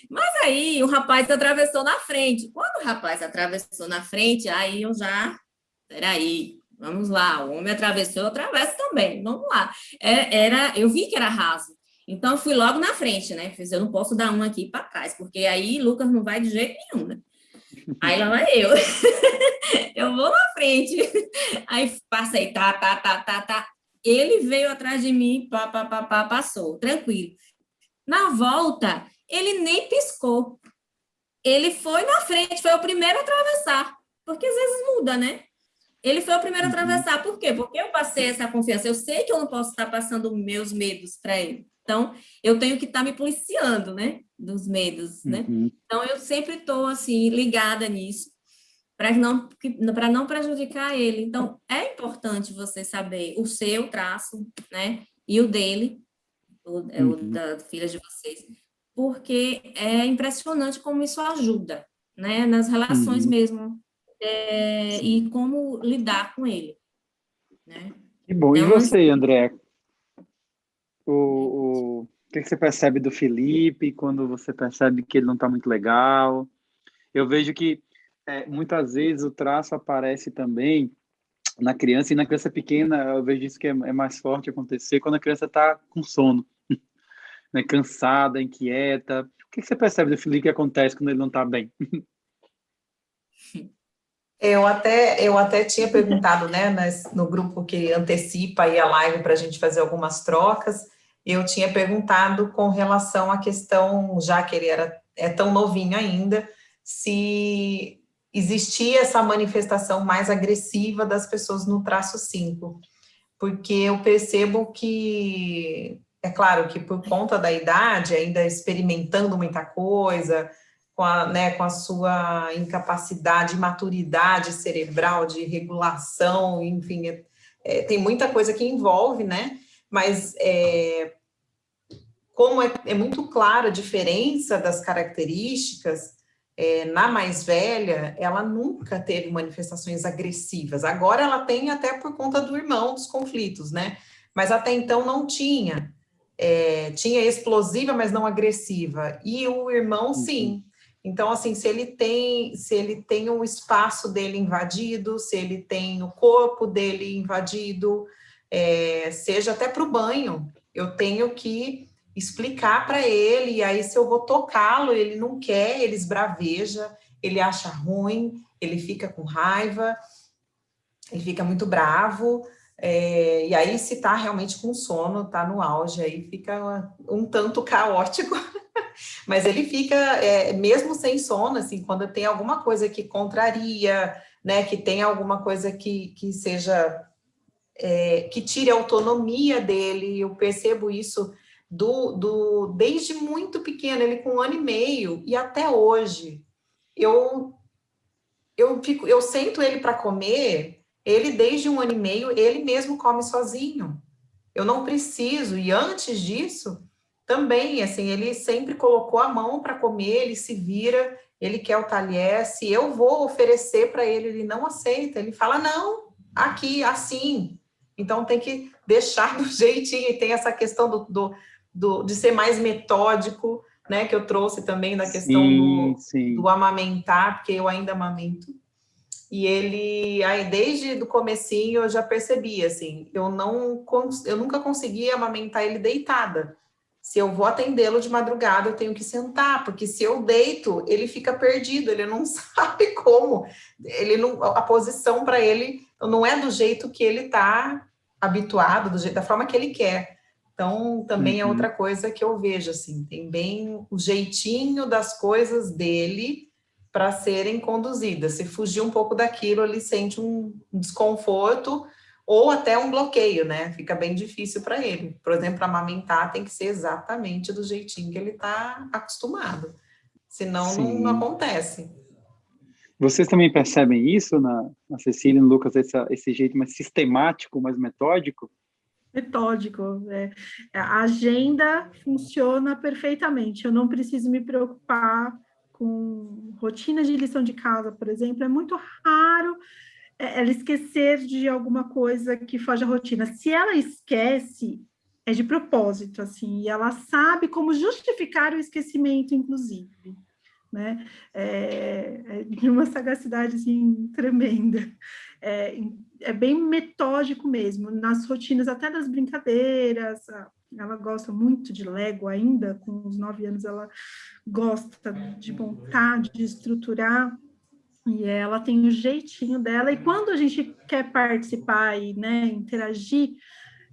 Mas aí o rapaz atravessou na frente. Quando o rapaz atravessou na frente, aí eu já, peraí, vamos lá, o homem atravessou, eu atravesso também, vamos lá. Eu vi que era raso, então eu fui logo na frente, né? Fiz, eu não posso dar uma aqui para trás, porque aí Lucas não vai de jeito nenhum, né? Aí lá vai eu, eu vou na frente, aí passei, tá. Ele veio atrás de mim, passou, tranquilo. Na volta, ele nem piscou. Ele foi na frente, foi o primeiro a atravessar. Porque às vezes muda, né? Ele foi o primeiro a Uhum. atravessar. Por quê? Porque eu passei essa confiança. Eu sei que eu não posso estar passando meus medos para ele. Então, eu tenho que estar me policiando, né? Dos medos, né? Uhum. Então, eu sempre estou, assim, ligada nisso, para não prejudicar ele. Então, é importante você saber o seu traço, né? E o dele, o Uhum. da filha de vocês, porque é impressionante como isso ajuda, né, nas relações Uhum. mesmo, Sim. e como lidar com ele, né? Que bom. E Então, você, assim, André? O que que você percebe do Felipe quando você percebe que ele não está muito legal? Eu vejo que muitas vezes o traço aparece também na criança, e na criança pequena eu vejo isso que é mais forte acontecer quando a criança está com sono, né? Cansada, inquieta. O que que você percebe do Felipe que acontece quando ele não está bem? Eu até tinha perguntado, né, no grupo que antecipa aí a live para a gente fazer algumas trocas, eu tinha perguntado com relação à questão, já que ele é tão novinho ainda, se existia essa manifestação mais agressiva das pessoas no traço 5, porque eu percebo que, é claro que por conta da idade, ainda experimentando muita coisa, com a sua incapacidade, maturidade cerebral, de regulação, enfim, tem muita coisa que envolve, né? Mas como é muito clara a diferença das características, na mais velha, ela nunca teve manifestações agressivas. Agora ela tem até por conta do irmão, dos conflitos, né? Mas até então não tinha. Tinha explosiva, mas não agressiva. E o irmão, Uhum. sim. Então, assim, se ele tem o espaço dele invadido, se ele tem o corpo dele invadido, seja até para o banho, eu tenho que explicar para ele, e aí se eu vou tocá-lo, ele não quer, ele esbraveja, ele acha ruim, ele fica com raiva, ele fica muito bravo, e aí se tá realmente com sono, tá no auge, aí fica um tanto caótico, mas ele fica, mesmo sem sono, assim, quando tem alguma coisa que contraria, né, que tem alguma coisa que seja que tire a autonomia dele. Eu percebo isso desde muito pequeno, ele com 1 ano e meio, e até hoje. Eu sento ele para comer, ele desde 1 ano e meio, ele mesmo come sozinho. Eu não preciso, e antes disso, também, assim, ele sempre colocou a mão para comer, ele se vira, ele quer o talher, se eu vou oferecer para ele, ele não aceita, ele fala, não, aqui, assim. Então, tem que deixar do jeitinho, e tem essa questão de ser mais metódico, né, que eu trouxe também da questão do amamentar, porque eu ainda amamento. E ele, aí desde o comecinho eu já percebi, assim, eu nunca consegui amamentar ele deitada. Se eu vou atendê-lo de madrugada, eu tenho que sentar, porque se eu deito, ele fica perdido, ele não sabe como. A posição para ele não é do jeito que ele está habituado, da forma que ele quer. Então, também é outra coisa que eu vejo, assim, tem bem o jeitinho das coisas dele para serem conduzidas. Se fugir um pouco daquilo, ele sente um desconforto ou até um bloqueio, né? Fica bem difícil para ele. Por exemplo, amamentar tem que ser exatamente do jeitinho que ele está acostumado. Senão, não acontece. Vocês também percebem isso na Cecília e no Lucas, esse jeito mais sistemático, mais metódico? Metódico. A agenda funciona perfeitamente. Eu não preciso me preocupar com rotina de lição de casa, por exemplo. É muito raro ela esquecer de alguma coisa que foge à rotina. Se ela esquece, é de propósito, assim, e ela sabe como justificar o esquecimento, inclusive, né? De uma sagacidade, assim, tremenda. É bem metódico mesmo, nas rotinas até das brincadeiras. Ela gosta muito de Lego ainda, com os 9 anos ela gosta de montar, de estruturar, e ela tem o jeitinho dela, e quando a gente quer participar e, né, interagir,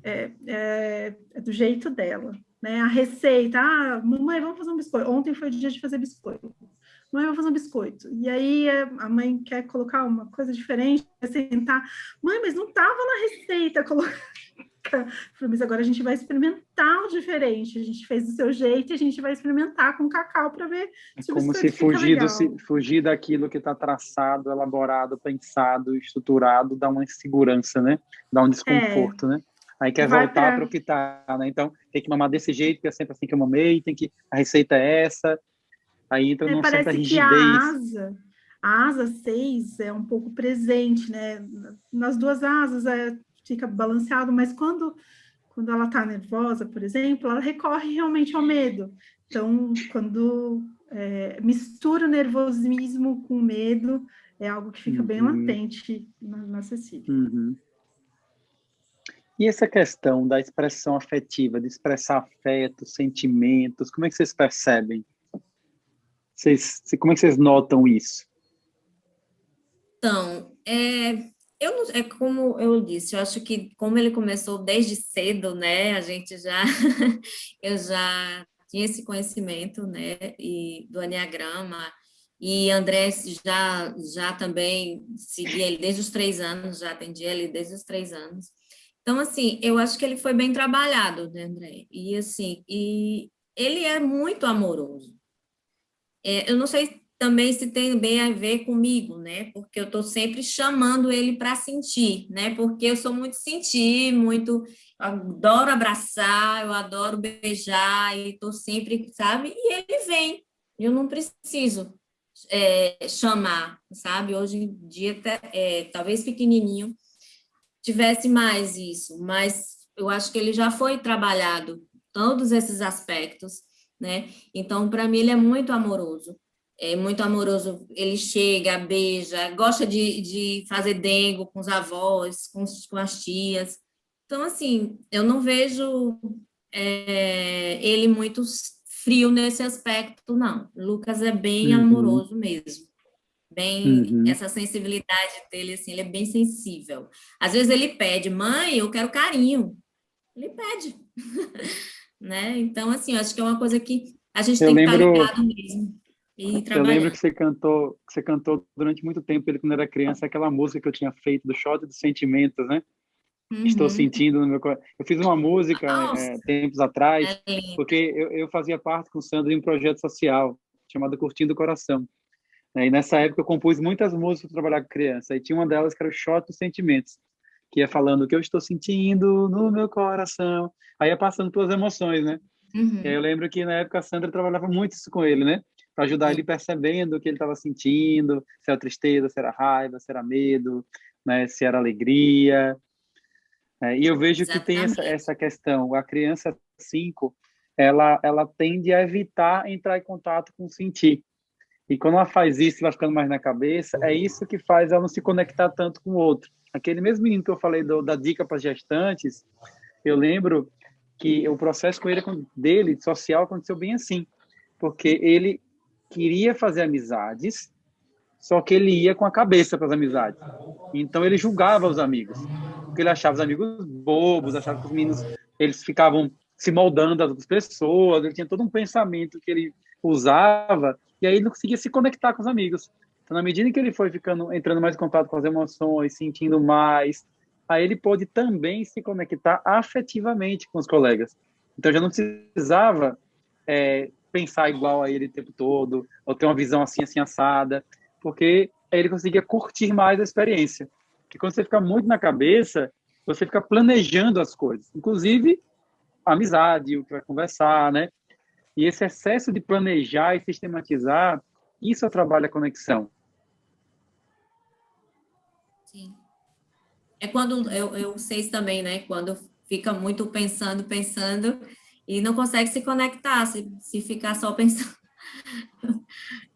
é do jeito dela, né? A receita, mamãe, vamos fazer um biscoito. Ontem foi o dia de fazer biscoito. Mãe, vou fazer um biscoito. E aí a mãe quer colocar uma coisa diferente, sentar. Mãe, mas não estava na receita. Falei, mas agora a gente vai experimentar o diferente. A gente fez do seu jeito e a gente vai experimentar com cacau para ver se o biscoito fica legal. Fugir daquilo que está traçado, elaborado, pensado, estruturado, dá uma insegurança, né? Dá um desconforto, né? Aí quer voltar para o que está, né? Então, tem que mamar desse jeito, que é sempre assim que eu mamei, a receita é essa. Aí entra numa certa rigidez. A asa 6 é um pouco presente, né? Nas duas asas fica balanceado, mas quando ela está nervosa, por exemplo, ela recorre realmente ao medo. Então, quando mistura o nervosismo com medo, é algo que fica bem latente na Cecília. E essa questão da expressão afetiva, de expressar afetos, sentimentos, como é que vocês percebem? Como é que vocês notam isso? Então, é como eu disse, eu acho que como ele começou desde cedo, né, eu já tinha esse conhecimento, né, do Enneagrama, e André já também seguia ele desde os 3 anos, já atendia ele desde os 3 anos. Então, assim, eu acho que ele foi bem trabalhado, né, André? E, assim, ele é muito amoroso. Eu não sei também se tem bem a ver comigo, né? Porque eu estou sempre chamando ele para sentir, né? Porque eu sou muito sentir, eu adoro abraçar, eu adoro beijar, e estou sempre, sabe? E ele vem, eu não preciso chamar, sabe? Hoje em dia, talvez pequenininho, tivesse mais isso, mas eu acho que ele já foi trabalhado, todos esses aspectos, né? Então, para mim, ele é muito amoroso. Ele chega, beija, gosta de fazer dengo com os avós, com as tias. Então, assim, eu não vejo ele muito frio nesse aspecto, não. Lucas é bem amoroso mesmo. Essa sensibilidade dele, assim, ele é bem sensível. Às vezes ele pede, mãe, eu quero carinho. Ele pede. Né? Então, assim, eu acho que é uma coisa que a gente tem que estar ligado mesmo. Eu lembro que você cantou durante muito tempo, ele quando era criança, aquela música que eu tinha feito do Shot dos Sentimentos, né? Estou Uhum. sentindo no meu coração. Eu fiz uma música Nossa, tempos atrás, é lindo. porque eu fazia parte com o Sandro de um projeto social chamado Curtindo o Coração, né? E nessa época eu compus muitas músicas para trabalhar com criança. E tinha uma delas que era o Shot dos Sentimentos, que ia falando o que eu estou sentindo no meu coração. Aí ia passando pelas emoções, né? E aí eu Uhum. lembro que na época a Sandra trabalhava muito isso com ele, né? Para ajudar ele Sim, percebendo o que ele estava sentindo, se era tristeza, se era raiva, se era medo, né? Se era alegria. E eu vejo que tem exatamente. essa questão. A criança 5, ela tende a evitar entrar em contato com o sentir. E quando ela faz isso, vai ficando mais na cabeça, é isso que faz ela não se conectar tanto com o outro. Aquele mesmo menino que eu falei da dica para gestantes, eu lembro que o processo com ele, dele, social, aconteceu bem assim. Porque ele queria fazer amizades, só que ele ia com a cabeça para as amizades. Então ele julgava os amigos, porque ele achava os amigos bobos, achava que os meninos eles ficavam se moldando às outras pessoas, ele tinha todo um pensamento que ele usava, e aí ele não conseguia se conectar com os amigos. Então, na medida em que ele foi entrando mais em contato com as emoções, sentindo mais, aí ele pôde também se conectar afetivamente com os colegas. Então já não precisava pensar igual a ele o tempo todo, ou ter uma visão assim, assim, assada, porque aí ele conseguia curtir mais a experiência. Porque quando você fica muito na cabeça, você fica planejando as coisas, inclusive a amizade, o que vai conversar, né? E esse excesso de planejar e sistematizar, isso atrapalha a conexão. Sim. É quando eu sei isso também, né? Quando fica muito pensando, pensando e não consegue se conectar, se ficar só pensando,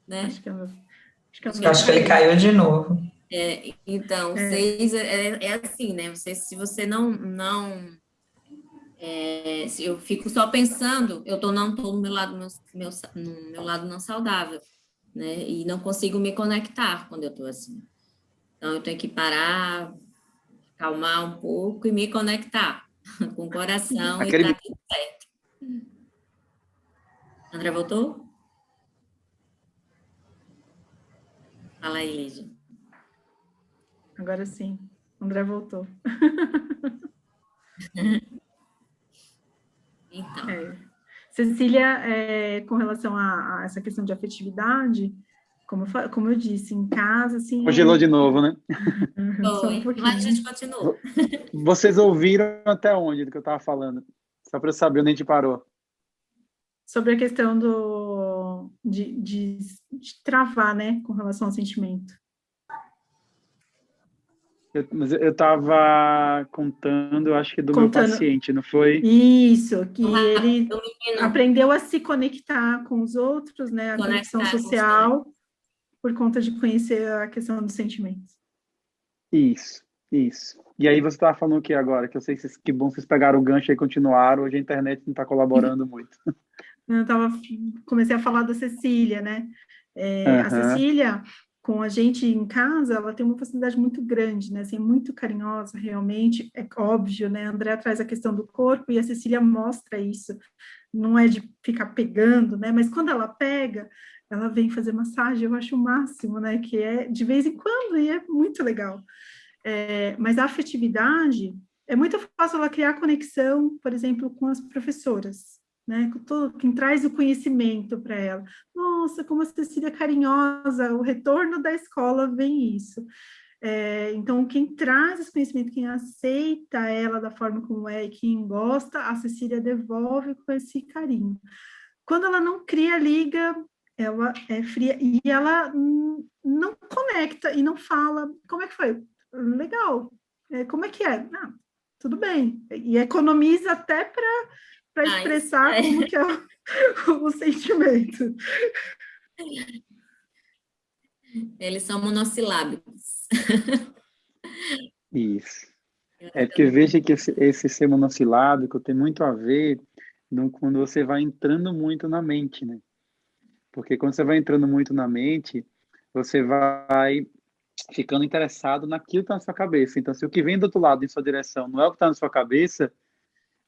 né? Acho que, acho que a Acho que Eu ele luz acho que ele caiu. caiu de novo. Então, é, vocês é assim, né? Se você não se eu fico só pensando, não tô no meu lado no meu lado não saudável, né? E não consigo me conectar quando eu tô assim. Então, eu tenho que parar, acalmar um pouco e me conectar com o coração e tá Aquele tudo certo. André voltou? Fala aí, Lígia. agora sim, André voltou. Então, É. Cecília, com relação a essa questão de afetividade, como eu disse, em casa, assim, congelou de novo, né? só um foi. Mas a gente pouquinho. continua. Vocês ouviram até onde do que eu estava falando? Só para eu saber onde a gente parou. Sobre a questão de travar, né, com relação ao sentimento. Mas eu estava contando, acho que do meu Contando paciente, não foi? isso, que O ele menino aprendeu a se conectar com os outros, né, a conexão conectar com os colegas. social, por conta de conhecer a questão dos sentimentos. Isso, isso. E aí você estava falando o que agora? Que eu sei que bom vocês pegaram o gancho e continuaram. Hoje a internet não está colaborando muito. Comecei a falar da Cecília, né? A Aham. Cecília, com a gente em casa, ela tem uma facilidade muito grande, né? Assim, muito carinhosa, realmente, é óbvio, né? A Andrea traz a questão do corpo e a Cecília mostra isso. Não é de ficar pegando, né? Mas quando ela pega, ela vem fazer massagem, eu acho o máximo, né? Que é de vez em quando, e é muito legal. Mas a afetividade, é muito fácil ela criar conexão, por exemplo, com as professoras, né? Quem traz o conhecimento para ela. Nossa, como a Cecília é carinhosa, o retorno da escola vem isso. Então, quem traz esse conhecimento, quem aceita ela da forma como é e quem gosta, a Cecília devolve com esse carinho. Quando ela não cria liga, ela é fria e ela não conecta e não fala. Como é que foi? Legal. Como é que é? Ah, tudo bem. E economiza até para Isso expressar como que é o sentimento. eles são monossilábicos. Isso. É porque veja que esse ser monossilábico tem muito a ver quando você vai entrando muito na mente, né? Porque quando você vai entrando muito na mente, você vai ficando interessado naquilo que está na sua cabeça. Então, se o que vem do outro lado em sua direção não é o que está na sua cabeça,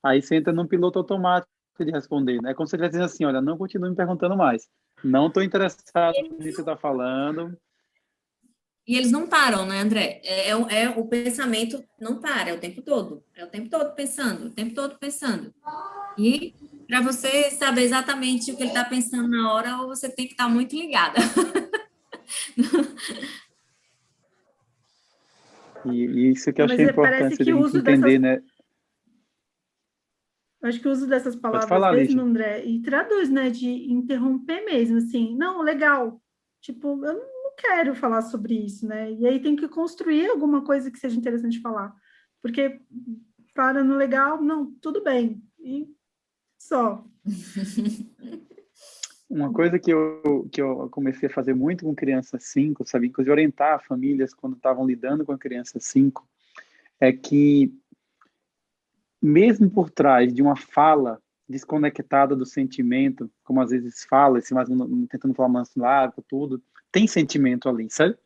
aí você entra num piloto automático de responder, né? É como se você estivesse dizendo assim, olha, não continue me perguntando mais. Não estou interessado nisso que você está falando. E eles não param, né, André? O pensamento não para, é o tempo todo. É o tempo todo pensando, o tempo todo pensando. E para você saber exatamente o que ele está pensando na hora, ou você tem que estar muito ligada. E isso que eu acho Mas que é a parece importância de que a o gente uso dessas, entender, né? eu acho que o uso dessas Pode palavras falar, mesmo, Lígia. André, e traduz, né, de interromper mesmo, assim, não, legal, tipo, eu não quero falar sobre isso, né, e aí tem que construir alguma coisa que seja interessante falar, porque para no legal, não, tudo bem, e só. Uma coisa que eu comecei a fazer muito com criança 5, sabe, inclusive orientar famílias quando estavam lidando com a criança 5, é que mesmo por trás de uma fala desconectada do sentimento, como às vezes fala, assim, mas tentando falar manso, tudo, tem sentimento ali, sabe?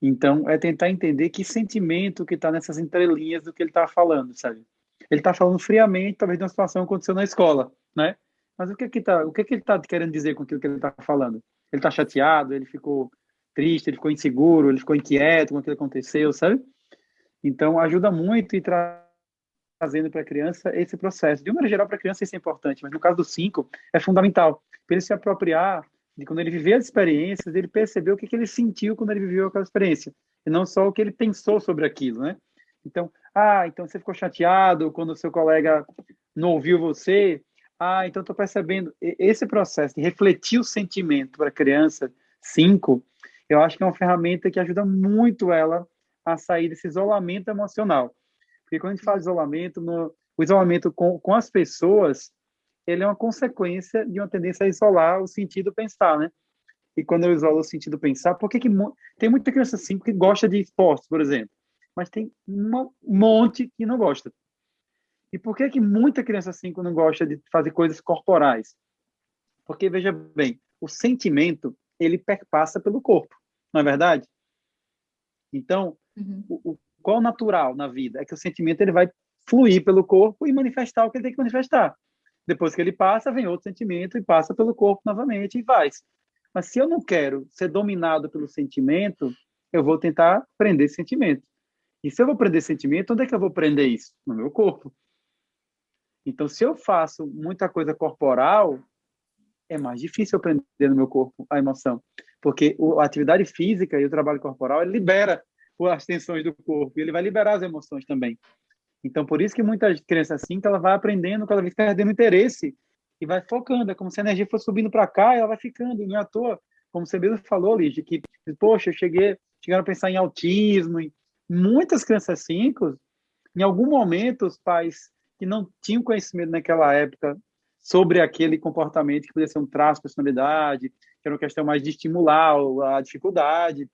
Então, é tentar entender que sentimento que está nessas entrelinhas do que ele está falando, sabe? Ele está falando friamente, talvez de uma situação que aconteceu na escola, né? Mas o que que ele está querendo dizer com aquilo que ele está falando? Ele está chateado, ele ficou triste, ele ficou inseguro, ele ficou inquieto com aquilo que aconteceu, sabe? Então, ajuda muito e trazendo para a criança esse processo. De uma maneira geral, para a criança isso é importante, mas no caso do 5, é fundamental. Para ele se apropriar de quando ele viveu as experiências, ele percebeu o que, que ele sentiu quando ele viveu aquela experiência, e não só o que ele pensou sobre aquilo, né? Então, então você ficou chateado quando o seu colega não ouviu você? Então estou percebendo esse processo de refletir o sentimento para a criança 5, eu acho que é uma ferramenta que ajuda muito ela a sair desse isolamento emocional. Porque quando a gente fala de isolamento, o isolamento com as pessoas, ele é uma consequência de uma tendência a isolar o sentido pensar, né? E quando eu isolo o sentido pensar, por que tem muita criança assim que gosta de esportes, por exemplo, mas tem um monte que não gosta. E por que muita criança assim não gosta de fazer coisas corporais? Porque, veja bem, o sentimento, ele perpassa pelo corpo, não é verdade? Então, qual é o natural na vida? É que o sentimento ele vai fluir pelo corpo e manifestar o que ele tem que manifestar. Depois que ele passa, vem outro sentimento e passa pelo corpo novamente e vai. Mas se eu não quero ser dominado pelo sentimento, eu vou tentar prender esse sentimento. E se eu vou prender sentimento, onde é que eu vou prender isso? No meu corpo. Então, se eu faço muita coisa corporal, é mais difícil eu prender no meu corpo a emoção. Porque a atividade física e o trabalho corporal, ele libera as tensões do corpo e ele vai liberar as emoções também. Então, por isso que muita criança assim, que ela vai aprendendo, cada vez perdendo interesse e vai focando. É como se a energia fosse subindo para cá e ela vai ficando. E não é à toa, como você mesmo falou, Lígia, que, poxa, chegaram a pensar em autismo. Muitas crianças assim, em algum momento, os pais que não tinham conhecimento naquela época sobre aquele comportamento que podia ser um traço de personalidade, que era uma questão mais de estimular a dificuldade,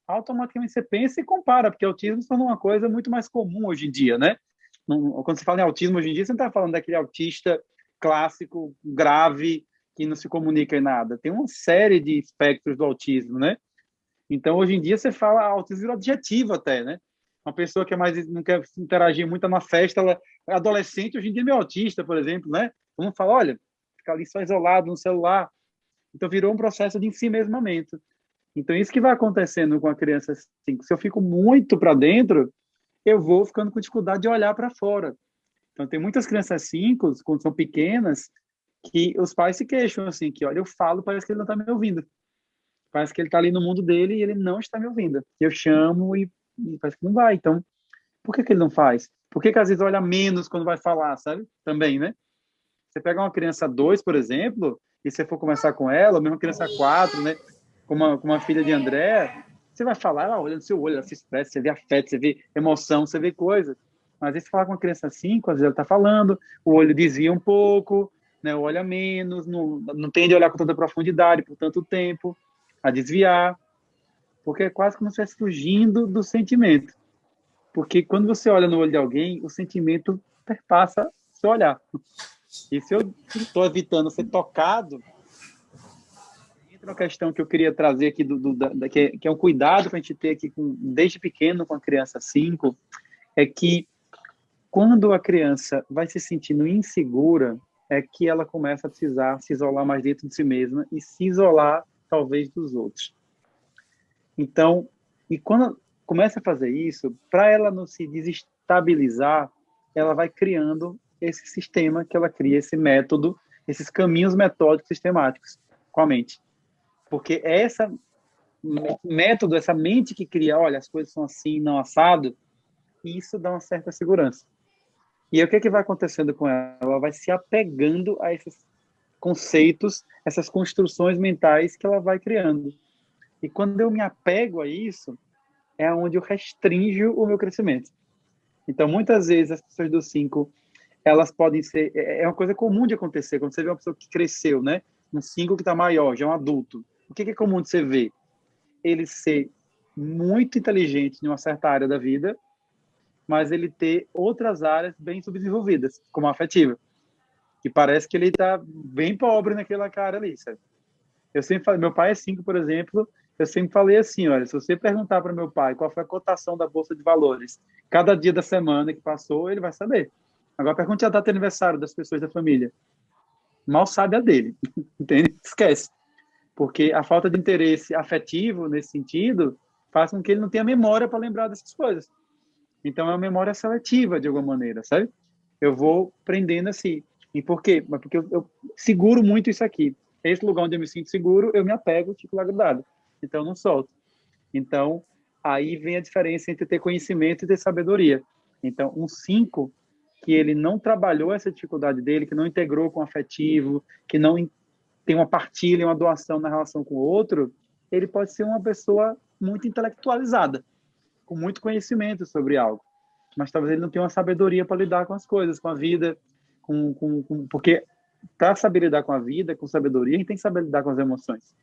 automaticamente você pensa e compara, porque autismo se tornou uma coisa muito mais comum hoje em dia, né? Quando você fala em autismo hoje em dia, você não está falando daquele autista clássico, grave, que não se comunica em nada. Tem uma série de espectros do autismo, né? Então, hoje em dia, você fala autismo virou adjetivo até, né? Uma pessoa que não quer interagir muito na festa, ela é adolescente, hoje em dia é meio autista, por exemplo, né? Vamos falar, olha, fica ali só isolado no celular. Então, virou um processo de ensimesmamento. Então, isso que vai acontecendo com a criança assim, se eu fico muito para dentro, eu vou ficando com dificuldade de olhar para fora. Então, tem muitas crianças assim, quando são pequenas, que os pais se queixam assim, que olha, eu falo, parece que ele não está me ouvindo. Parece que ele está ali no mundo dele e ele não está me ouvindo. Eu chamo e parece que não vai. Então, por que ele não faz? Por que às vezes olha menos quando vai falar, sabe? Também, né? Você pega uma criança 2, por exemplo, e você for conversar com ela, ou mesmo uma criança 4, né? Com uma filha de André, você vai falar, ela olha no seu olho, ela se expressa, você vê afeto, você vê emoção, você vê coisas. Mas às vezes você fala com uma criança 5, às vezes ela está falando, o olho desvia um pouco, né? Olha menos, não tende a olhar com tanta profundidade por tanto tempo, a desviar, porque é quase como se estivesse fugindo do sentimento. Porque quando você olha no olho de alguém, o sentimento perpassa seu olhar. E se eu estou evitando ser tocado, entra uma questão que eu queria trazer aqui, que é um cuidado para a gente ter aqui desde pequeno com a criança 5, é que quando a criança vai se sentindo insegura, é que ela começa a precisar se isolar mais dentro de si mesma e se isolar, talvez, dos outros. Então, e quando começa a fazer isso, para ela não se desestabilizar, ela vai criando esse sistema que ela cria, esse método, esses caminhos metódicos sistemáticos com a mente. Porque essa método, essa mente que cria, olha, as coisas são assim, não assado, isso dá uma certa segurança. E aí, o que, que vai acontecendo com ela? Ela vai se apegando a esses conceitos, essas construções mentais que ela vai criando. E quando eu me apego a isso, é onde eu restringo o meu crescimento. Então, muitas vezes, as pessoas do 5, elas podem ser... É uma coisa comum de acontecer, quando você vê uma pessoa que cresceu, né? Um 5 que está maior, já é um adulto. O que é comum de você ver? Ele ser muito inteligente em uma certa área da vida, mas ele ter outras áreas bem subdesenvolvidas, como a afetiva. Que parece que ele está bem pobre naquela cara ali, sabe? Eu sempre falei, meu pai é 5, por exemplo, eu sempre falei assim, olha, se você perguntar para meu pai qual foi a cotação da Bolsa de Valores, cada dia da semana que passou, ele vai saber. Agora pergunte a data de aniversário das pessoas da família. Mal sabe a dele, entende? Esquece. Porque a falta de interesse afetivo nesse sentido faz com que ele não tenha memória para lembrar dessas coisas. Então é uma memória seletiva, de alguma maneira, sabe? Eu vou prendendo assim. E por quê? Porque eu seguro muito isso aqui. Esse lugar onde eu me sinto seguro, eu me apego, fico lá grudado. Então, eu não solto. Então, aí vem a diferença entre ter conhecimento e ter sabedoria. Então, um 5, que ele não trabalhou essa dificuldade dele, que não integrou com o afetivo, que não tem uma partilha, uma doação na relação com o outro, ele pode ser uma pessoa muito intelectualizada, com muito conhecimento sobre algo. Mas talvez ele não tenha uma sabedoria para lidar com as coisas, com a vida, porque para saber lidar com a vida, com sabedoria, a gente tem que saber lidar com as emoções.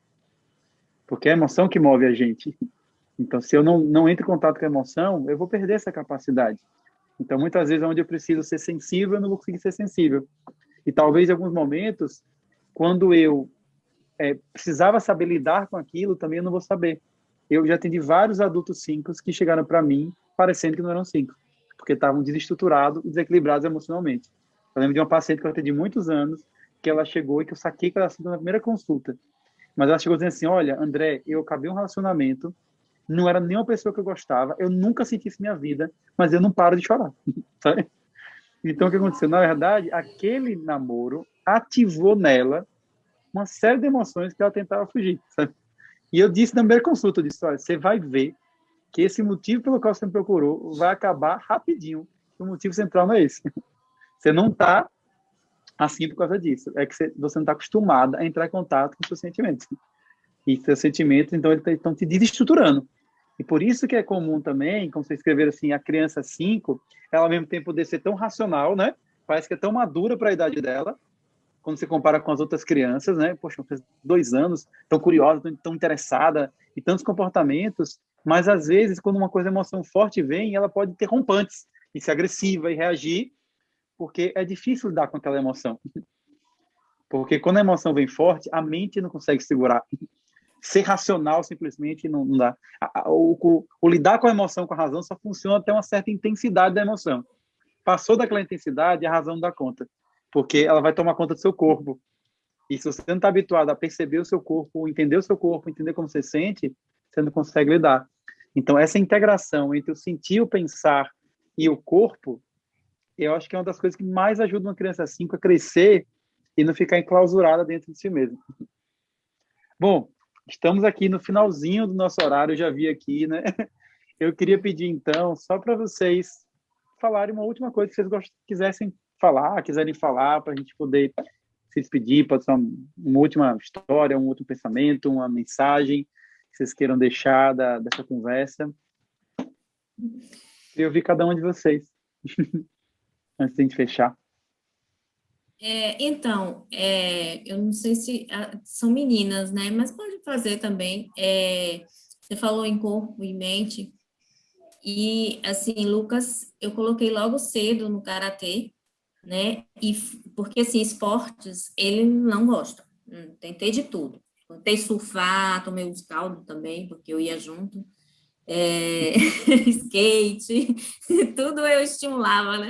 Porque é a emoção que move a gente. Então, se eu não entro em contato com a emoção, eu vou perder essa capacidade. Então, muitas vezes, onde eu preciso ser sensível, eu não vou conseguir ser sensível. E talvez, em alguns momentos, quando eu precisava saber lidar com aquilo, também eu não vou saber. Eu já atendi vários adultos 5 que chegaram para mim parecendo que não eram 5, porque estavam desestruturados e desequilibrados emocionalmente. Eu lembro de uma paciente que eu atendi muitos anos, que ela chegou e que eu saquei que ela era na primeira consulta. Mas ela chegou dizendo assim, olha, André, eu acabei um relacionamento, não era nenhuma pessoa que eu gostava, eu nunca senti isso na minha vida, mas eu não paro de chorar. Sabe? Então, o que aconteceu? Na verdade, aquele namoro ativou nela uma série de emoções que ela tentava fugir. Sabe? E eu disse na primeira consulta, eu disse, olha, você vai ver que esse motivo pelo qual você me procurou vai acabar rapidinho. O motivo central não é esse. Você não está assim por causa disso. É que você não está acostumada a entrar em contato com seus sentimentos. E seus sentimentos, então, eles estão te desestruturando. E por isso que é comum também, como você escrever assim, a criança 5, ela ao mesmo tempo poder ser tão racional, né? Parece que é tão madura para a idade dela, quando você compara com as outras crianças, né? Poxa, faz 2 anos, tão curiosa, tão interessada, e tantos comportamentos, mas às vezes, quando uma coisa, emoção forte vem, ela pode ter rompantes, e ser agressiva, e reagir, porque é difícil lidar com aquela emoção. Porque quando a emoção vem forte, a mente não consegue segurar. Ser racional simplesmente não dá. O lidar com a emoção, com a razão, só funciona até uma certa intensidade da emoção. Passou daquela intensidade, a razão não dá conta. Porque ela vai tomar conta do seu corpo. E se você não está habituado a perceber o seu corpo, entender o seu corpo, entender como você sente, você não consegue lidar. Então, essa integração entre o sentir, o pensar e o corpo, eu acho que é uma das coisas que mais ajuda uma criança 5 a crescer e não ficar enclausurada dentro de si mesmo. Bom, estamos aqui no finalzinho do nosso horário, eu já vi aqui, né? Eu queria pedir, então, só para vocês falarem uma última coisa que vocês quiserem falar, para a gente poder se despedir, pode ser uma última história, um último pensamento, uma mensagem que vocês queiram deixar dessa conversa. Eu ouvir cada um de vocês, antes de a gente fechar. Então, eu não sei se são meninas, né? Mas pode fazer também. Você falou em corpo e mente. E, assim, Lucas, eu coloquei logo cedo no karatê, né? Porque, assim, esportes, ele não gosta. Tentei de tudo. Tentei surfar, tomei os caldos também, porque eu ia junto. Skate, tudo eu estimulava, né?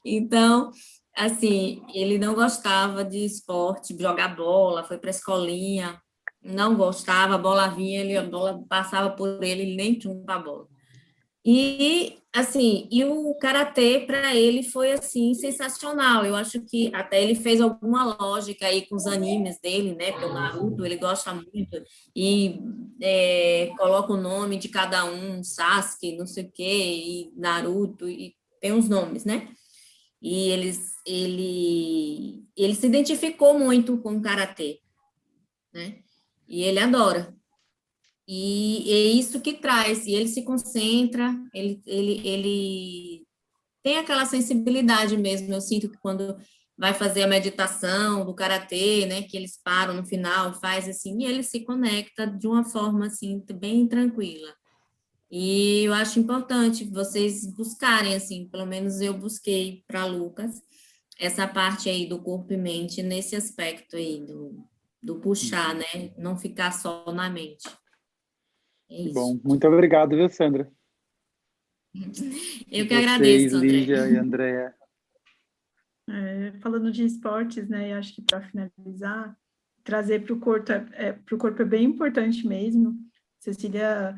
Então, assim, ele não gostava de esporte, jogar bola, foi para a escolinha, não gostava, a bola vinha, a bola passava por ele nem tinha para a bola. E, assim, e o karatê para ele foi, assim, sensacional. Eu acho que até ele fez alguma lógica aí com os animes dele, né? Porque o Naruto, ele gosta muito e coloca o nome de cada um, Sasuke, não sei o quê, e Naruto, e tem uns nomes, né? E ele se identificou muito com o karatê, né? E ele adora. E é isso que traz, e ele se concentra, ele tem aquela sensibilidade mesmo. Eu sinto que quando vai fazer a meditação do karatê, né, que eles param no final, faz assim, e ele se conecta de uma forma assim bem tranquila. E eu acho importante vocês buscarem assim, pelo menos eu busquei para Lucas essa parte aí do corpo e mente nesse aspecto aí do puxar, né, não ficar só na mente. É Que isso. bom. Muito obrigado, viu, Sandra? Eu que Vocês, agradeço, André. Lígia e Andréa. Falando de esportes, né, acho que para finalizar, trazer para o corpo pro corpo é bem importante mesmo. Cecília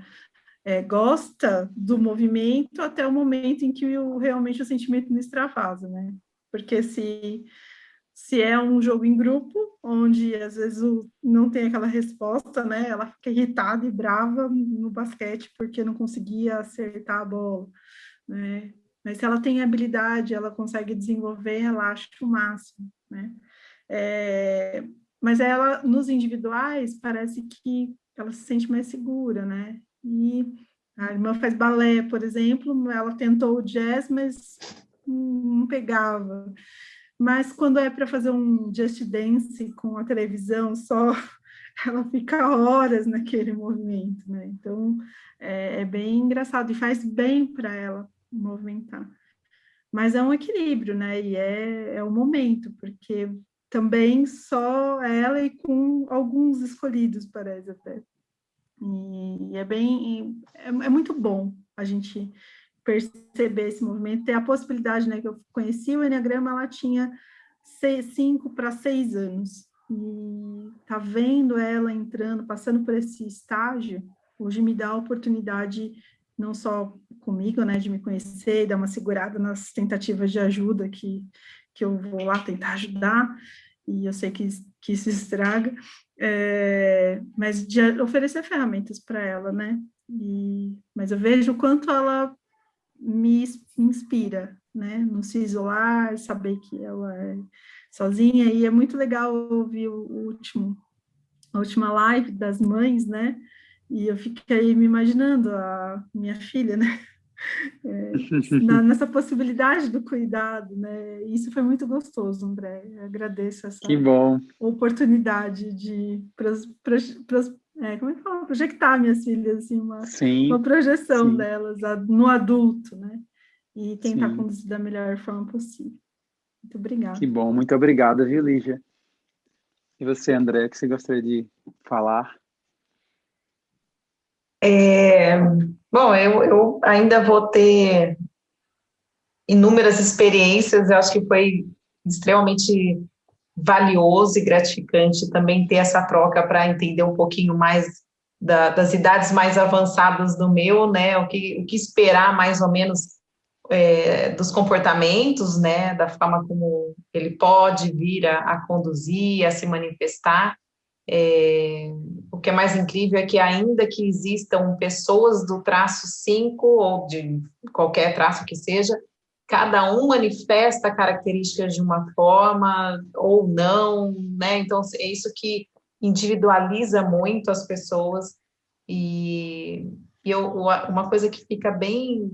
gosta do movimento até o momento em que realmente o sentimento não extravasa, né? Porque se é um jogo em grupo, onde às vezes não tem aquela resposta, né? Ela fica irritada e brava no basquete porque não conseguia acertar a bola, né? Mas se ela tem habilidade, ela consegue desenvolver, ela acha o máximo, né? Mas ela, nos individuais, parece que ela se sente mais segura, né? E a irmã faz balé, por exemplo, ela tentou o jazz, mas não pegava. Mas quando é para fazer um Just Dance com a televisão só, ela fica horas naquele movimento, né? Então, é bem engraçado e faz bem para ela movimentar. Mas é um equilíbrio, né? E é o momento, porque também só ela e com alguns escolhidos, parece até. E é muito bom a gente perceber esse movimento, ter a possibilidade, né, que eu conheci o Enneagrama, ela tinha 5 para 6 anos, e tá vendo ela entrando, passando por esse estágio, hoje me dá a oportunidade, não só comigo, né, de me conhecer, dar uma segurada nas tentativas de ajuda que eu vou lá tentar ajudar, e eu sei que isso estraga, mas de oferecer ferramentas para ela, né, mas eu vejo o quanto ela me inspira, né? Não se isolar, saber que ela é sozinha, e é muito legal ouvir a última live das mães, né? E eu fiquei me imaginando a minha filha, né? Nessa possibilidade do cuidado, né? Isso foi muito gostoso, André. Eu agradeço essa Que bom. oportunidade de como é que fala? Projetar minhas filhas, assim, uma projeção sim. delas no adulto, né? E tentar Sim. conduzir da melhor forma possível. Muito obrigada. Que bom, muito obrigado, viu, Lígia? E você, André, o que você gostaria de falar? Bom, eu ainda vou ter inúmeras experiências, eu acho que foi extremamente valioso e gratificante também ter essa troca para entender um pouquinho mais das idades mais avançadas do meu, né, o que esperar mais ou menos dos comportamentos, né, da forma como ele pode vir a conduzir, a se manifestar. O que é mais incrível é que ainda que existam pessoas do traço 5 ou de qualquer traço que seja, cada um manifesta características de uma forma ou não, né? Então, é isso que individualiza muito as pessoas. E uma coisa que fica bem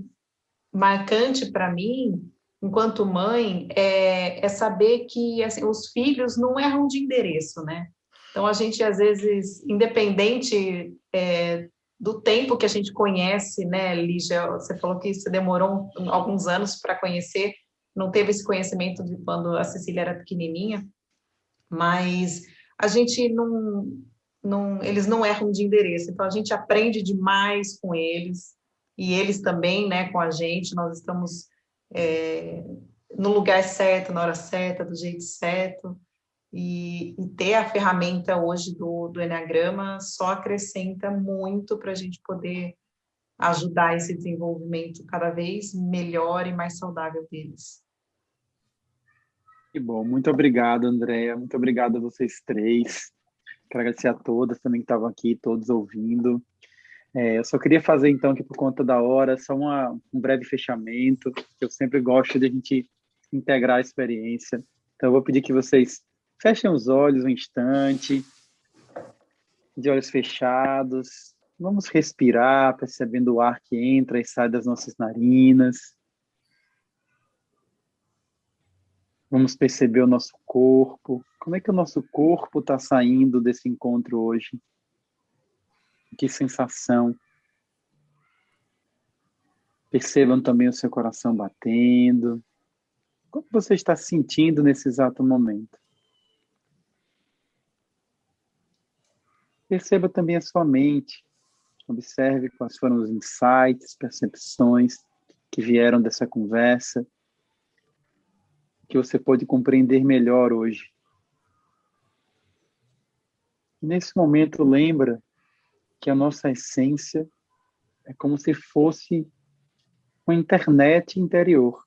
marcante para mim, enquanto mãe, é saber que assim, os filhos não erram de endereço, né? Então, a gente, às vezes, independente do tempo que a gente conhece, né, Lígia? Você falou que você demorou alguns anos para conhecer, não teve esse conhecimento de quando a Cecília era pequenininha, mas a gente eles não erram de endereço, então a gente aprende demais com eles, e eles também, né, com a gente, nós estamos no lugar certo, na hora certa, do jeito certo, e ter a ferramenta hoje do Eneagrama só acrescenta muito para a gente poder ajudar esse desenvolvimento cada vez melhor e mais saudável deles. Que bom, muito obrigado, Andréa, muito obrigado a vocês três. Quero agradecer a todas também que estavam aqui, todos ouvindo. Eu só queria fazer, então, aqui por conta da hora, só um breve fechamento. Eu sempre gosto de a gente integrar a experiência. Então, eu vou pedir que vocês fechem os olhos um instante, de olhos fechados. Vamos respirar, percebendo o ar que entra e sai das nossas narinas. Vamos perceber o nosso corpo. Como é que o nosso corpo está saindo desse encontro hoje? Que sensação. Percebam também o seu coração batendo. Como você está se sentindo nesse exato momento? Perceba também a sua mente. Observe quais foram os insights, percepções que vieram dessa conversa, que você pode compreender melhor hoje. E nesse momento, lembra que a nossa essência é como se fosse uma internet interior.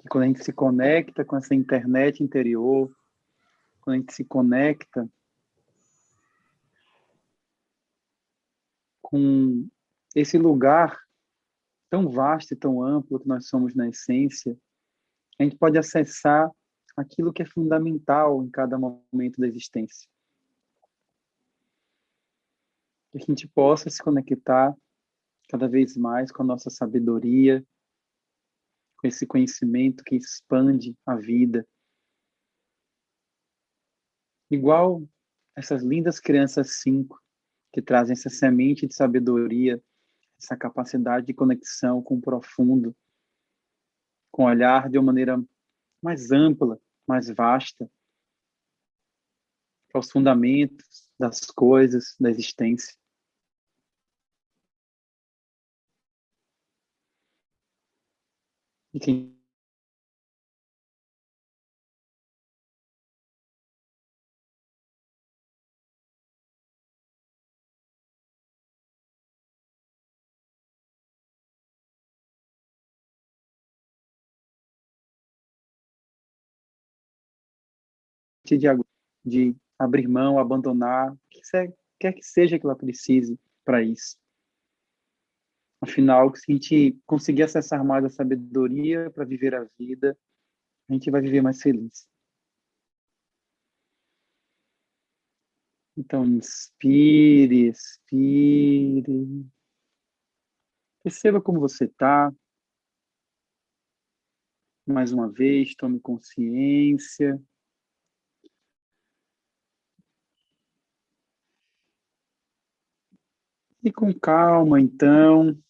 E quando a gente se conecta com essa internet interior, quando a gente se conecta com esse lugar tão vasto e tão amplo que nós somos na essência, a gente pode acessar aquilo que é fundamental em cada momento da existência. Que a gente possa se conectar cada vez mais com a nossa sabedoria, com esse conhecimento que expande a vida. Igual essas lindas crianças 5, que trazem essa semente de sabedoria, essa capacidade de conexão com o profundo, com o olhar de uma maneira mais ampla, mais vasta, para os fundamentos das coisas, da existência. E quem de abrir mão, abandonar, o que quer que seja que ela precise para isso. Afinal, se a gente conseguir acessar mais a sabedoria para viver a vida, a gente vai viver mais feliz. Então, inspire, expire. Perceba como você está. Mais uma vez, tome consciência. E com calma, então,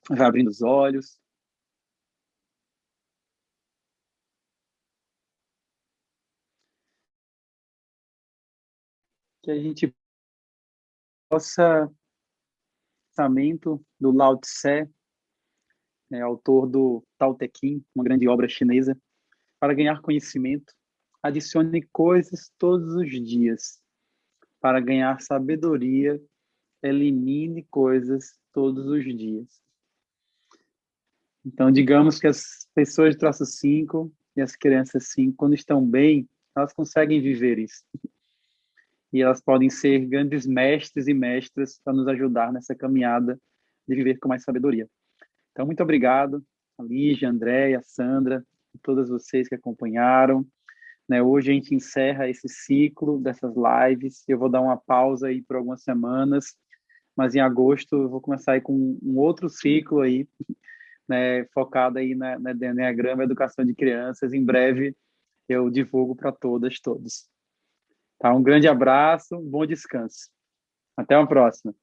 vai abrindo os olhos. Que a gente possa, pensamento do Lao Tse, autor do Tao Te Ching, uma grande obra chinesa, para ganhar conhecimento, adicione coisas todos os dias. Para ganhar sabedoria, elimine coisas todos os dias. Então, digamos que as pessoas de traço 5 e as crianças 5, quando estão bem, elas conseguem viver isso. E elas podem ser grandes mestres e mestras para nos ajudar nessa caminhada de viver com mais sabedoria. Então, muito obrigado, a Lígia, a Andréia, a Sandra, e todas vocês que acompanharam. Hoje a gente encerra esse ciclo dessas lives. Eu vou dar uma pausa aí por algumas semanas, mas em agosto eu vou começar aí com um outro ciclo aí, focado aí na Eneagrama e Educação de Crianças. Em breve eu divulgo para todas, todos. Tá? Um grande abraço, bom descanso. Até uma próxima.